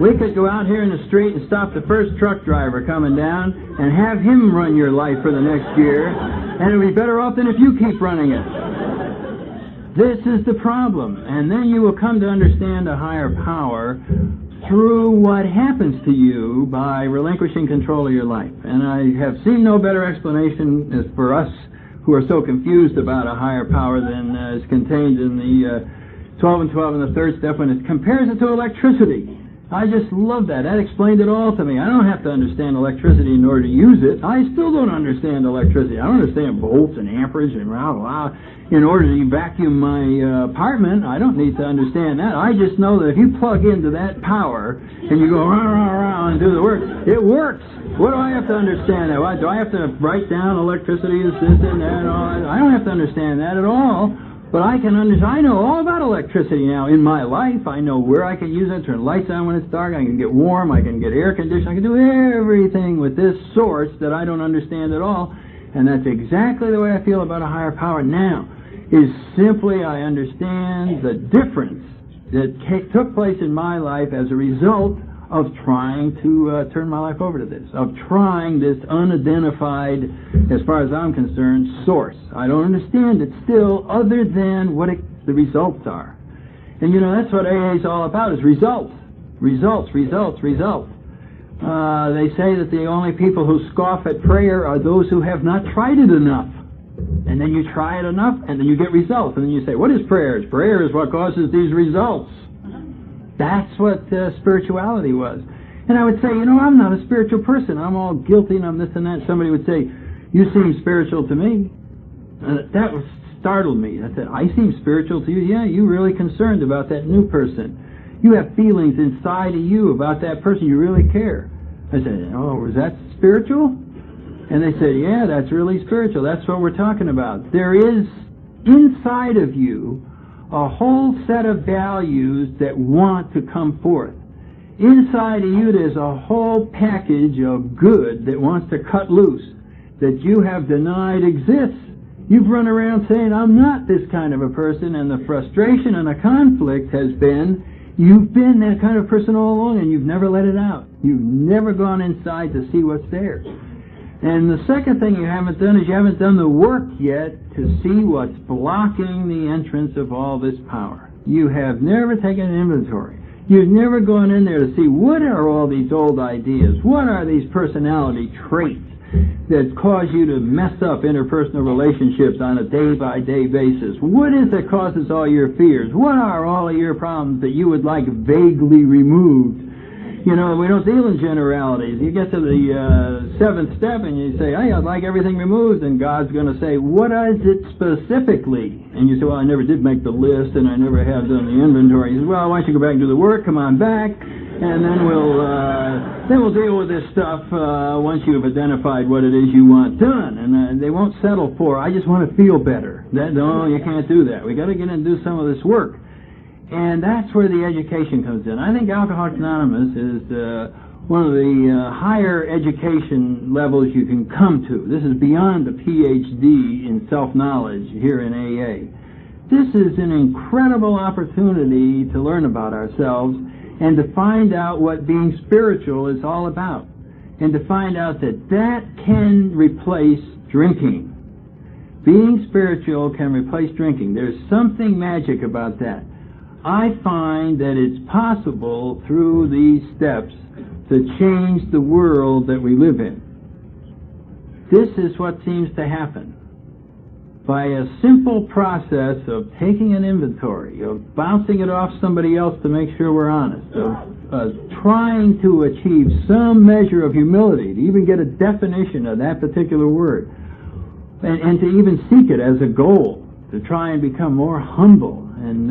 We could go out here in the street and stop the first truck driver coming down and have him run your life for the next year, and it'll be better off than if you keep running it. This is the problem. And then you will come to understand a higher power through what happens to you by relinquishing control of your life. And I have seen no better explanation as for us who are so confused about a higher power than is contained in the 12 and 12 in the third step when it compares it to electricity. I just love that. That explained it all to me. I don't have to understand electricity in order to use it. I still don't understand electricity. I don't understand volts and amperage and blah, blah. In order to vacuum my apartment, I don't need to understand that. I just know that if you plug into that power and you go rah, rah, rah, and do the work, it works. What do I have to understand? Do I have to write down electricity, this and that, and all that? I don't have to understand that at all. But I know all about electricity now in my life. I know where I can use it, turn lights on when it's dark, I can get warm, I can get air conditioning, I can do everything with this source that I don't understand at all. And that's exactly the way I feel about a higher power now, is simply I understand the difference that took place in my life as a result of trying to turn my life over to this, of trying this unidentified, as far as I'm concerned, source. I don't understand it still, other than what the results are. And you know, that's what AA is all about, is results. Results, results, results. They say that the only people who scoff at prayer are those who have not tried it enough. And then you try it enough, and then you get results. And then you say, what is prayer? Prayer is what causes these results. That's what spirituality was. And I would say, you know, I'm not a spiritual person. I'm all guilty and I'm this and that. Somebody would say, you seem spiritual to me. That startled me. I said, I seem spiritual to you? Yeah, you're really concerned about that new person. You have feelings inside of you about that person. You really care. I said, oh, is that spiritual? And they said, yeah, that's really spiritual. That's what we're talking about. There is inside of you a whole set of values that want to come forth. Inside of you there's a whole package of good that wants to cut loose, that you have denied exists. You've run around saying, I'm not this kind of a person, and the frustration and the conflict has been, you've been that kind of person all along, and you've never let it out. You've never gone inside to see what's there. And the second thing you haven't done is you haven't done the work yet to see what's blocking the entrance of all this power. You have never taken an inventory. You've never gone in there to see what are all these old ideas, what are these personality traits that cause you to mess up interpersonal relationships on a day-by-day basis. What is it that causes all your fears? What are all of your problems that you would like vaguely removed? You know, we don't deal in generalities. You get to the seventh step and you say, hey, I'd like everything removed, and God's going to say, what is it specifically? And you say, well, I never did make the list, and I never have done the inventory. He says, well, why don't you go back and do the work? Come on back, and then we'll deal with this stuff once you've identified what it is you want done. And they won't settle for, I just want to feel better. No, you can't do that. We got to get in and do some of this work. And that's where the education comes in. I think Alcoholics Anonymous is one of the higher education levels you can come to. This is beyond a PhD in self-knowledge here in AA. This is an incredible opportunity to learn about ourselves and to find out what being spiritual is all about. And to find out that that can replace drinking. Being spiritual can replace drinking. There's something magic about that. I find that it's possible through these steps to change the world that we live in. This is what seems to happen. By a simple process of taking an inventory, of bouncing it off somebody else to make sure we're honest, of trying to achieve some measure of humility, to even get a definition of that particular word, and to even seek it as a goal, to try and become more humble and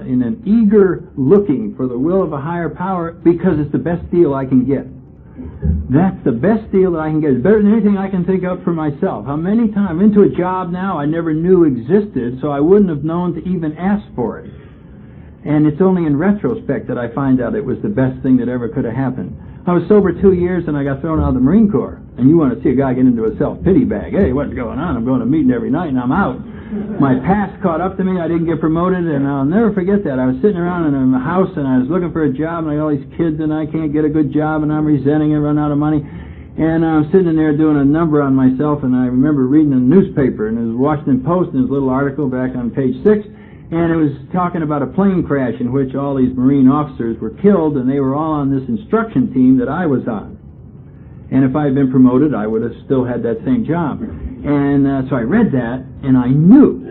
in an eager looking for the will of a higher power, because it's the best deal I can get. That's the best deal that I can get. It's better than anything I can think of for myself. How many times I'm into a job now I never knew existed, so I wouldn't have known to even ask for it. And it's only in retrospect that I find out it was the best thing that ever could have happened. I was sober 2 years and I got thrown out of the Marine Corps. And you want to see a guy get into a self-pity bag. Hey, what's going on? I'm going to a meeting every night and I'm out. My past caught up to me. I didn't get promoted, and I'll never forget that. I was sitting around in a house and I was looking for a job, and I got all these kids and I can't get a good job, and I'm resenting and run out of money. And I'm sitting there doing a number on myself, and I remember reading a newspaper, and it was Washington Post, and there's a little article back on page 6, and it was talking about a plane crash in which all these Marine officers were killed, and they were all on this instruction team that I was on. And if I had been promoted, I would have still had that same job. And so I read that, and I knew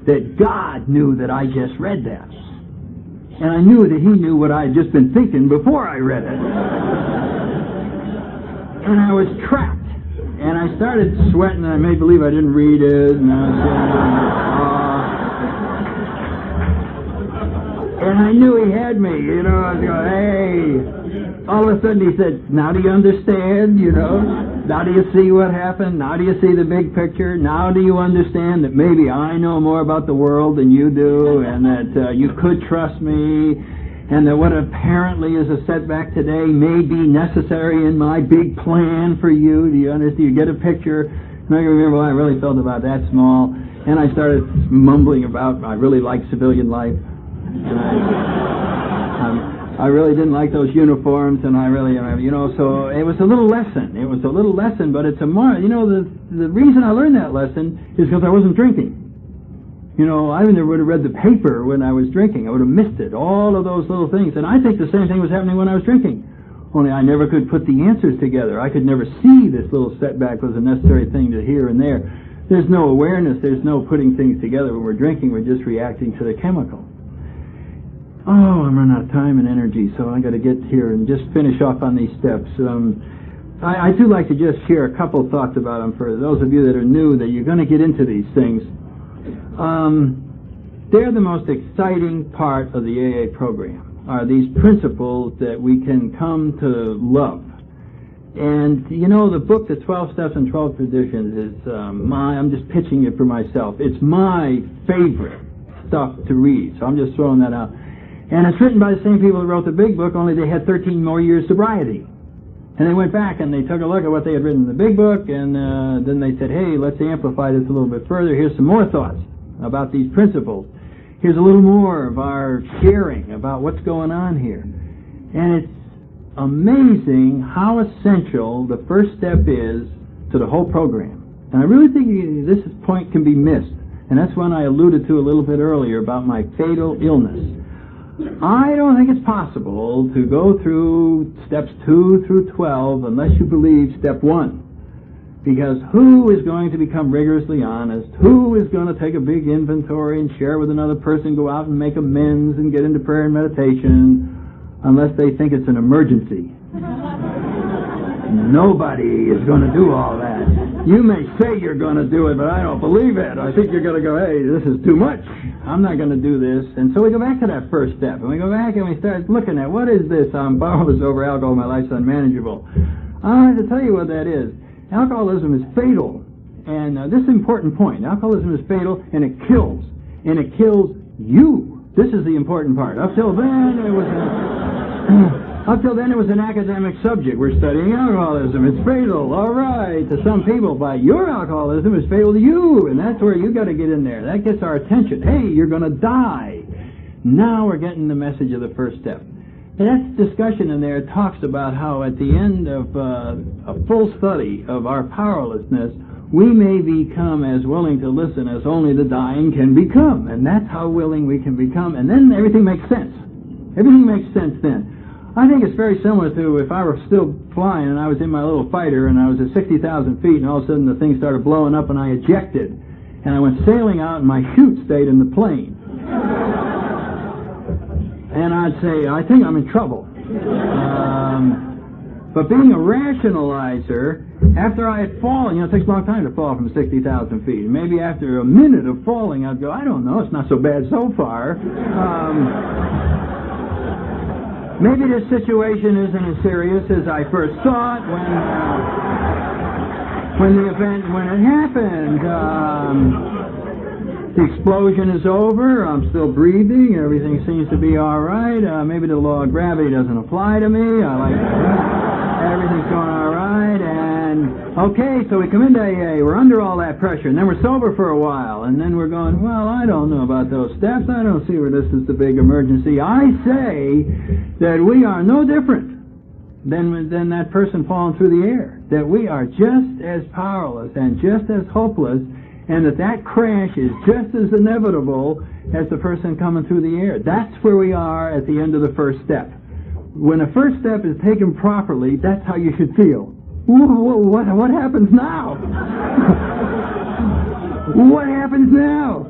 that God knew that I just read that. And I knew that He knew what I had just been thinking before I read it. And I was trapped. And I started sweating, and I made believe I didn't read it, and I was and I knew He had me, you know. I was going, hey. All of a sudden He said, now do you understand, you know? Now do you see what happened? Now do you see the big picture? Now do you understand that maybe I know more about the world than you do, and that you could trust me, and that what apparently is a setback today may be necessary in my big plan for you? Do you understand? You get a picture? And I remember I really felt about that small, and I started mumbling about I really like civilian life, and I really didn't like those uniforms, and I really, you know, so it was a little lesson. It was a little lesson, but it's a more, you know, the reason I learned that lesson is because I wasn't drinking. You know, I never would have read the paper when I was drinking. I would have missed it, all of those little things. And I think the same thing was happening when I was drinking. Only I never could put the answers together. I could never see this little setback was a necessary thing to here and there. There's no awareness. There's no putting things together. When we're drinking, we're just reacting to the chemical. Oh, I'm running out of time and energy, so I got to get here and just finish off on these steps. I do like to just share a couple thoughts about them for those of you that are new, that you're going to get into these things. They're the most exciting part of the AA program, are these principles that we can come to love. And, you know, the book, The 12 Steps and 12 Traditions, is I'm just pitching it for myself. It's my favorite stuff to read, so I'm just throwing that out. And it's written by the same people that wrote the big book, only they had 13 more years sobriety. And they went back and they took a look at what they had written in the big book, and then they said, hey, let's amplify this a little bit further. Here's some more thoughts about these principles. Here's a little more of our sharing about what's going on here. And it's amazing how essential the first step is to the whole program. And I really think this point can be missed. And that's one I alluded to a little bit earlier about my fatal illness. I don't think it's possible to go through steps 2 through 12 unless you believe step 1. Because who is going to become rigorously honest? Who is going to take a big inventory and share with another person, go out and make amends and get into prayer and meditation, unless they think it's an emergency? Nobody is going to do all that. You may say you're going to do it, but I don't believe it. I think you're going to go, hey, this is too much. I'm not going to do this. And so we go back to that first step, and we go back and we start looking at, what is this? I'm powerless over alcohol. My life's unmanageable. I have to tell you what that is. Alcoholism is fatal. And this is an important point. Alcoholism is fatal, and it kills. And it kills you. This is the important part. Up till then, it was an academic subject. We're studying alcoholism. It's fatal. All right. To some people, but your alcoholism is fatal to you. And that's where you got to get in there. That gets our attention. Hey, you're going to die. Now we're getting the message of the first step. That discussion in there talks about how at the end of a full study of our powerlessness, we may become as willing to listen as only the dying can become. And that's how willing we can become. And then everything makes sense. Everything makes sense then. I think it's very similar to if I were still flying and I was in my little fighter and I was at 60,000 feet and all of a sudden the thing started blowing up and I ejected. And I went sailing out and my chute stayed in the plane. And I'd say, I think I'm in trouble. But being a rationalizer, after I had fallen, it takes a long time to fall from 60,000 feet. Maybe after a minute of falling, I'd go, I don't know, it's not so bad so far. Maybe this situation isn't as serious as I first thought when it happened. The explosion is over, I'm still breathing, everything seems to be all right. Maybe the law of gravity doesn't apply to me. I like everything's going all right. And okay, so we come into AA, we're under all that pressure, and then we're sober for a while, and then we're going, well, I don't know about those steps. I don't see where this is the big emergency. I say that we are no different than that person falling through the air, that we are just as powerless and just as hopeless, and that crash is just as inevitable as the person coming through the air. That's where we are at the end of the first step. When the first step is taken properly, that's how you should feel. What happens now? What happens now?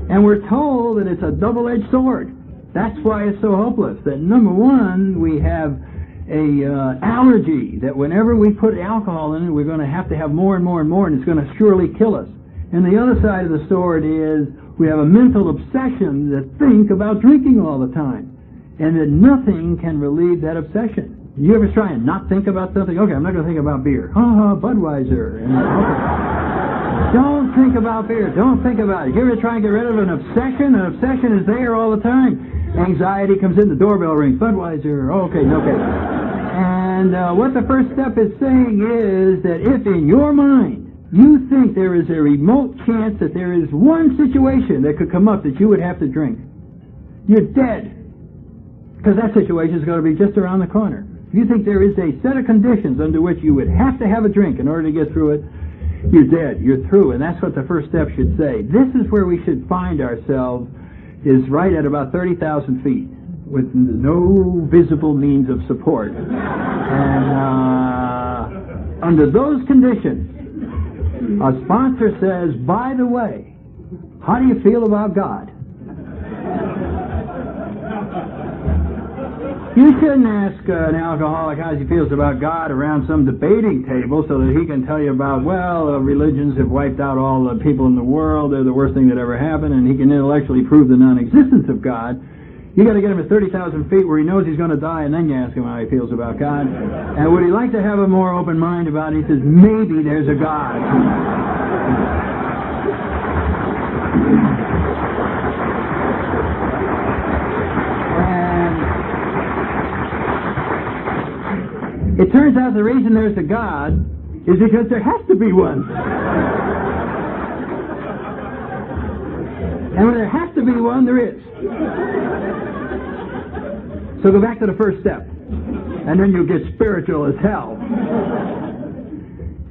And we're told that it's a double-edged sword. That's why it's so hopeless. That number one, we have a allergy that whenever we put alcohol in it, we're going to have more and more and more, and it's going to surely kill us. And the other side of the sword is we have a mental obsession to think about drinking all the time, and that nothing can relieve that obsession. You ever try and not think about something? Okay, I'm not going to think about beer. Budweiser. And, okay. Don't think about beer. Don't think about it. You ever try and get rid of an obsession? An obsession is there all the time. Anxiety comes in, the doorbell rings. Budweiser. Okay. And what the first step is saying is that if in your mind you think there is a remote chance that there is one situation that could come up that you would have to drink, you're dead. Because that situation is going to be just around the corner. If you think there is a set of conditions under which you would have to have a drink in order to get through it, you're dead. You're through. And that's what the first step should say. This is where we should find ourselves, is right at about 30,000 feet with no visible means of support. And under those conditions, a sponsor says, by the way, how do you feel about God? You shouldn't ask an alcoholic how he feels about God around some debating table so that he can tell you about, religions have wiped out all the people in the world, they're the worst thing that ever happened, and he can intellectually prove the non-existence of God. You got to get him at 30,000 feet where he knows he's going to die, and then you ask him how he feels about God. And would he like to have a more open mind about it? He says, maybe there's a God. And it turns out the reason there's a God is because there has to be one. And when there has to be one, there is. So go back to the first step, and then you'll get spiritual as hell.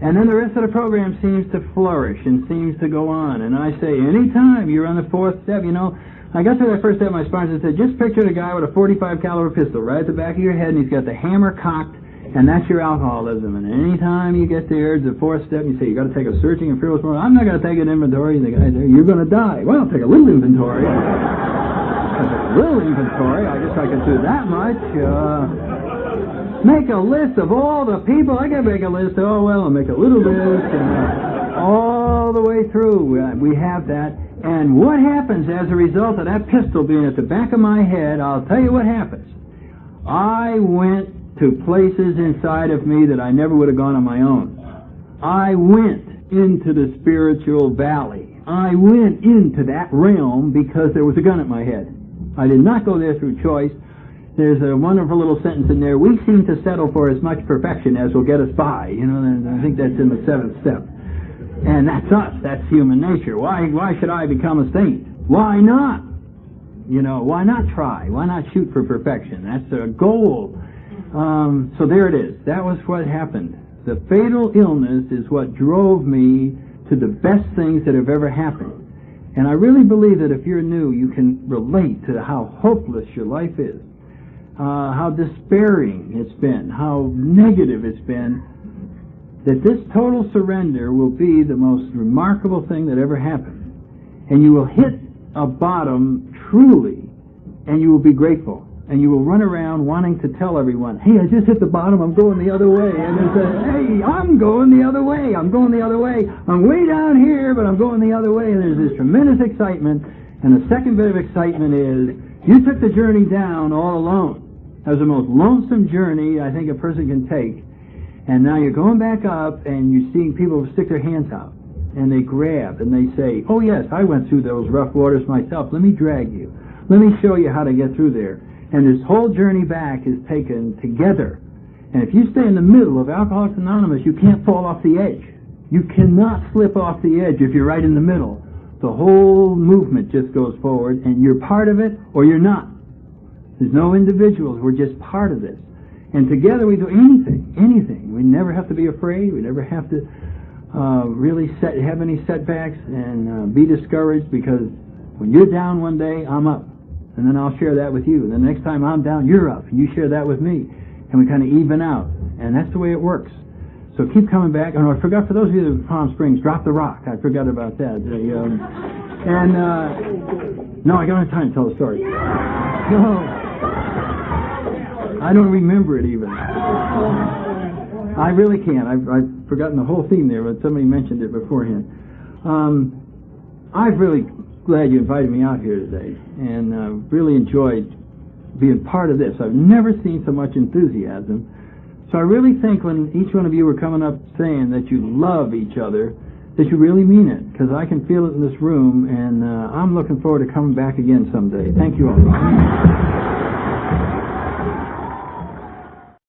And then the rest of the program seems to flourish and seems to go on. And I say, anytime you're on the fourth step, I got to that first step, my sponsor said, just picture the guy with a .45 caliber pistol right at the back of your head, and he's got the hammer cocked, and that's your alcoholism. And anytime you get there, the fourth step, you say, you got to take a searching and fearless moment. I'm not going to take an inventory. The guy there, you're going to die. Well, I'll take a little inventory. A little inventory, I guess I could do that much. Make a list of all the people. I gotta make a list. Oh, well, I'll make a little list. And, all the way through, we have that. And what happens as a result of that pistol being at the back of my head, I'll tell you what happens. I went to places inside of me that I never would have gone on my own. I went into the spiritual valley. I went into that realm because there was a gun at my head. I did not go there through choice. There's a wonderful little sentence in there. We seem to settle for as much perfection as will get us by. You know, and I think that's in the 7th step. And that's us. That's human nature. Why should I become a saint? Why not? You know, why not try? Why not shoot for perfection? That's a goal. So there it is. That was what happened. The fatal illness is what drove me to the best things that have ever happened. And I really believe that if you're new, you can relate to how hopeless your life is, how despairing it's been, how negative it's been, that this total surrender will be the most remarkable thing that ever happened. And you will hit a bottom truly, and you will be grateful. And you will run around wanting to tell everyone, hey, I just hit the bottom, I'm going the other way. And they say, hey, I'm going the other way, I'm going the other way. I'm way down here, but I'm going the other way. And there's this tremendous excitement. And the second bit of excitement is, you took the journey down all alone. That was the most lonesome journey I think a person can take. And now you're going back up, and you're seeing people stick their hands out. And they grab, and they say, oh yes, I went through those rough waters myself. Let me drag you. Let me show you how to get through there. And this whole journey back is taken together. And if you stay in the middle of Alcoholics Anonymous, you can't fall off the edge. You cannot slip off the edge if you're right in the middle. The whole movement just goes forward, and you're part of it or you're not. There's no individuals. We're just part of this. And together we do anything. We never have to be afraid. We never have to really have any setbacks and be discouraged, because when you're down one day, I'm up. And then I'll share that with you. And the next time I'm down, you're up. And you share that with me. And we kind of even out. And that's the way it works. So keep coming back. Oh, no, I forgot, for those of you in Palm Springs, drop the rock. I forgot about that. No, I don't have time to tell the story. No. I don't remember it even. I really can't. I've forgotten the whole theme there, but somebody mentioned it beforehand. I've really glad you invited me out here today, and really enjoyed being part of this. I've never seen so much enthusiasm. So I really think when each one of you were coming up saying that you love each other, that you really mean it, because I can feel it in this room, and I'm looking forward to coming back again someday. Thank you all.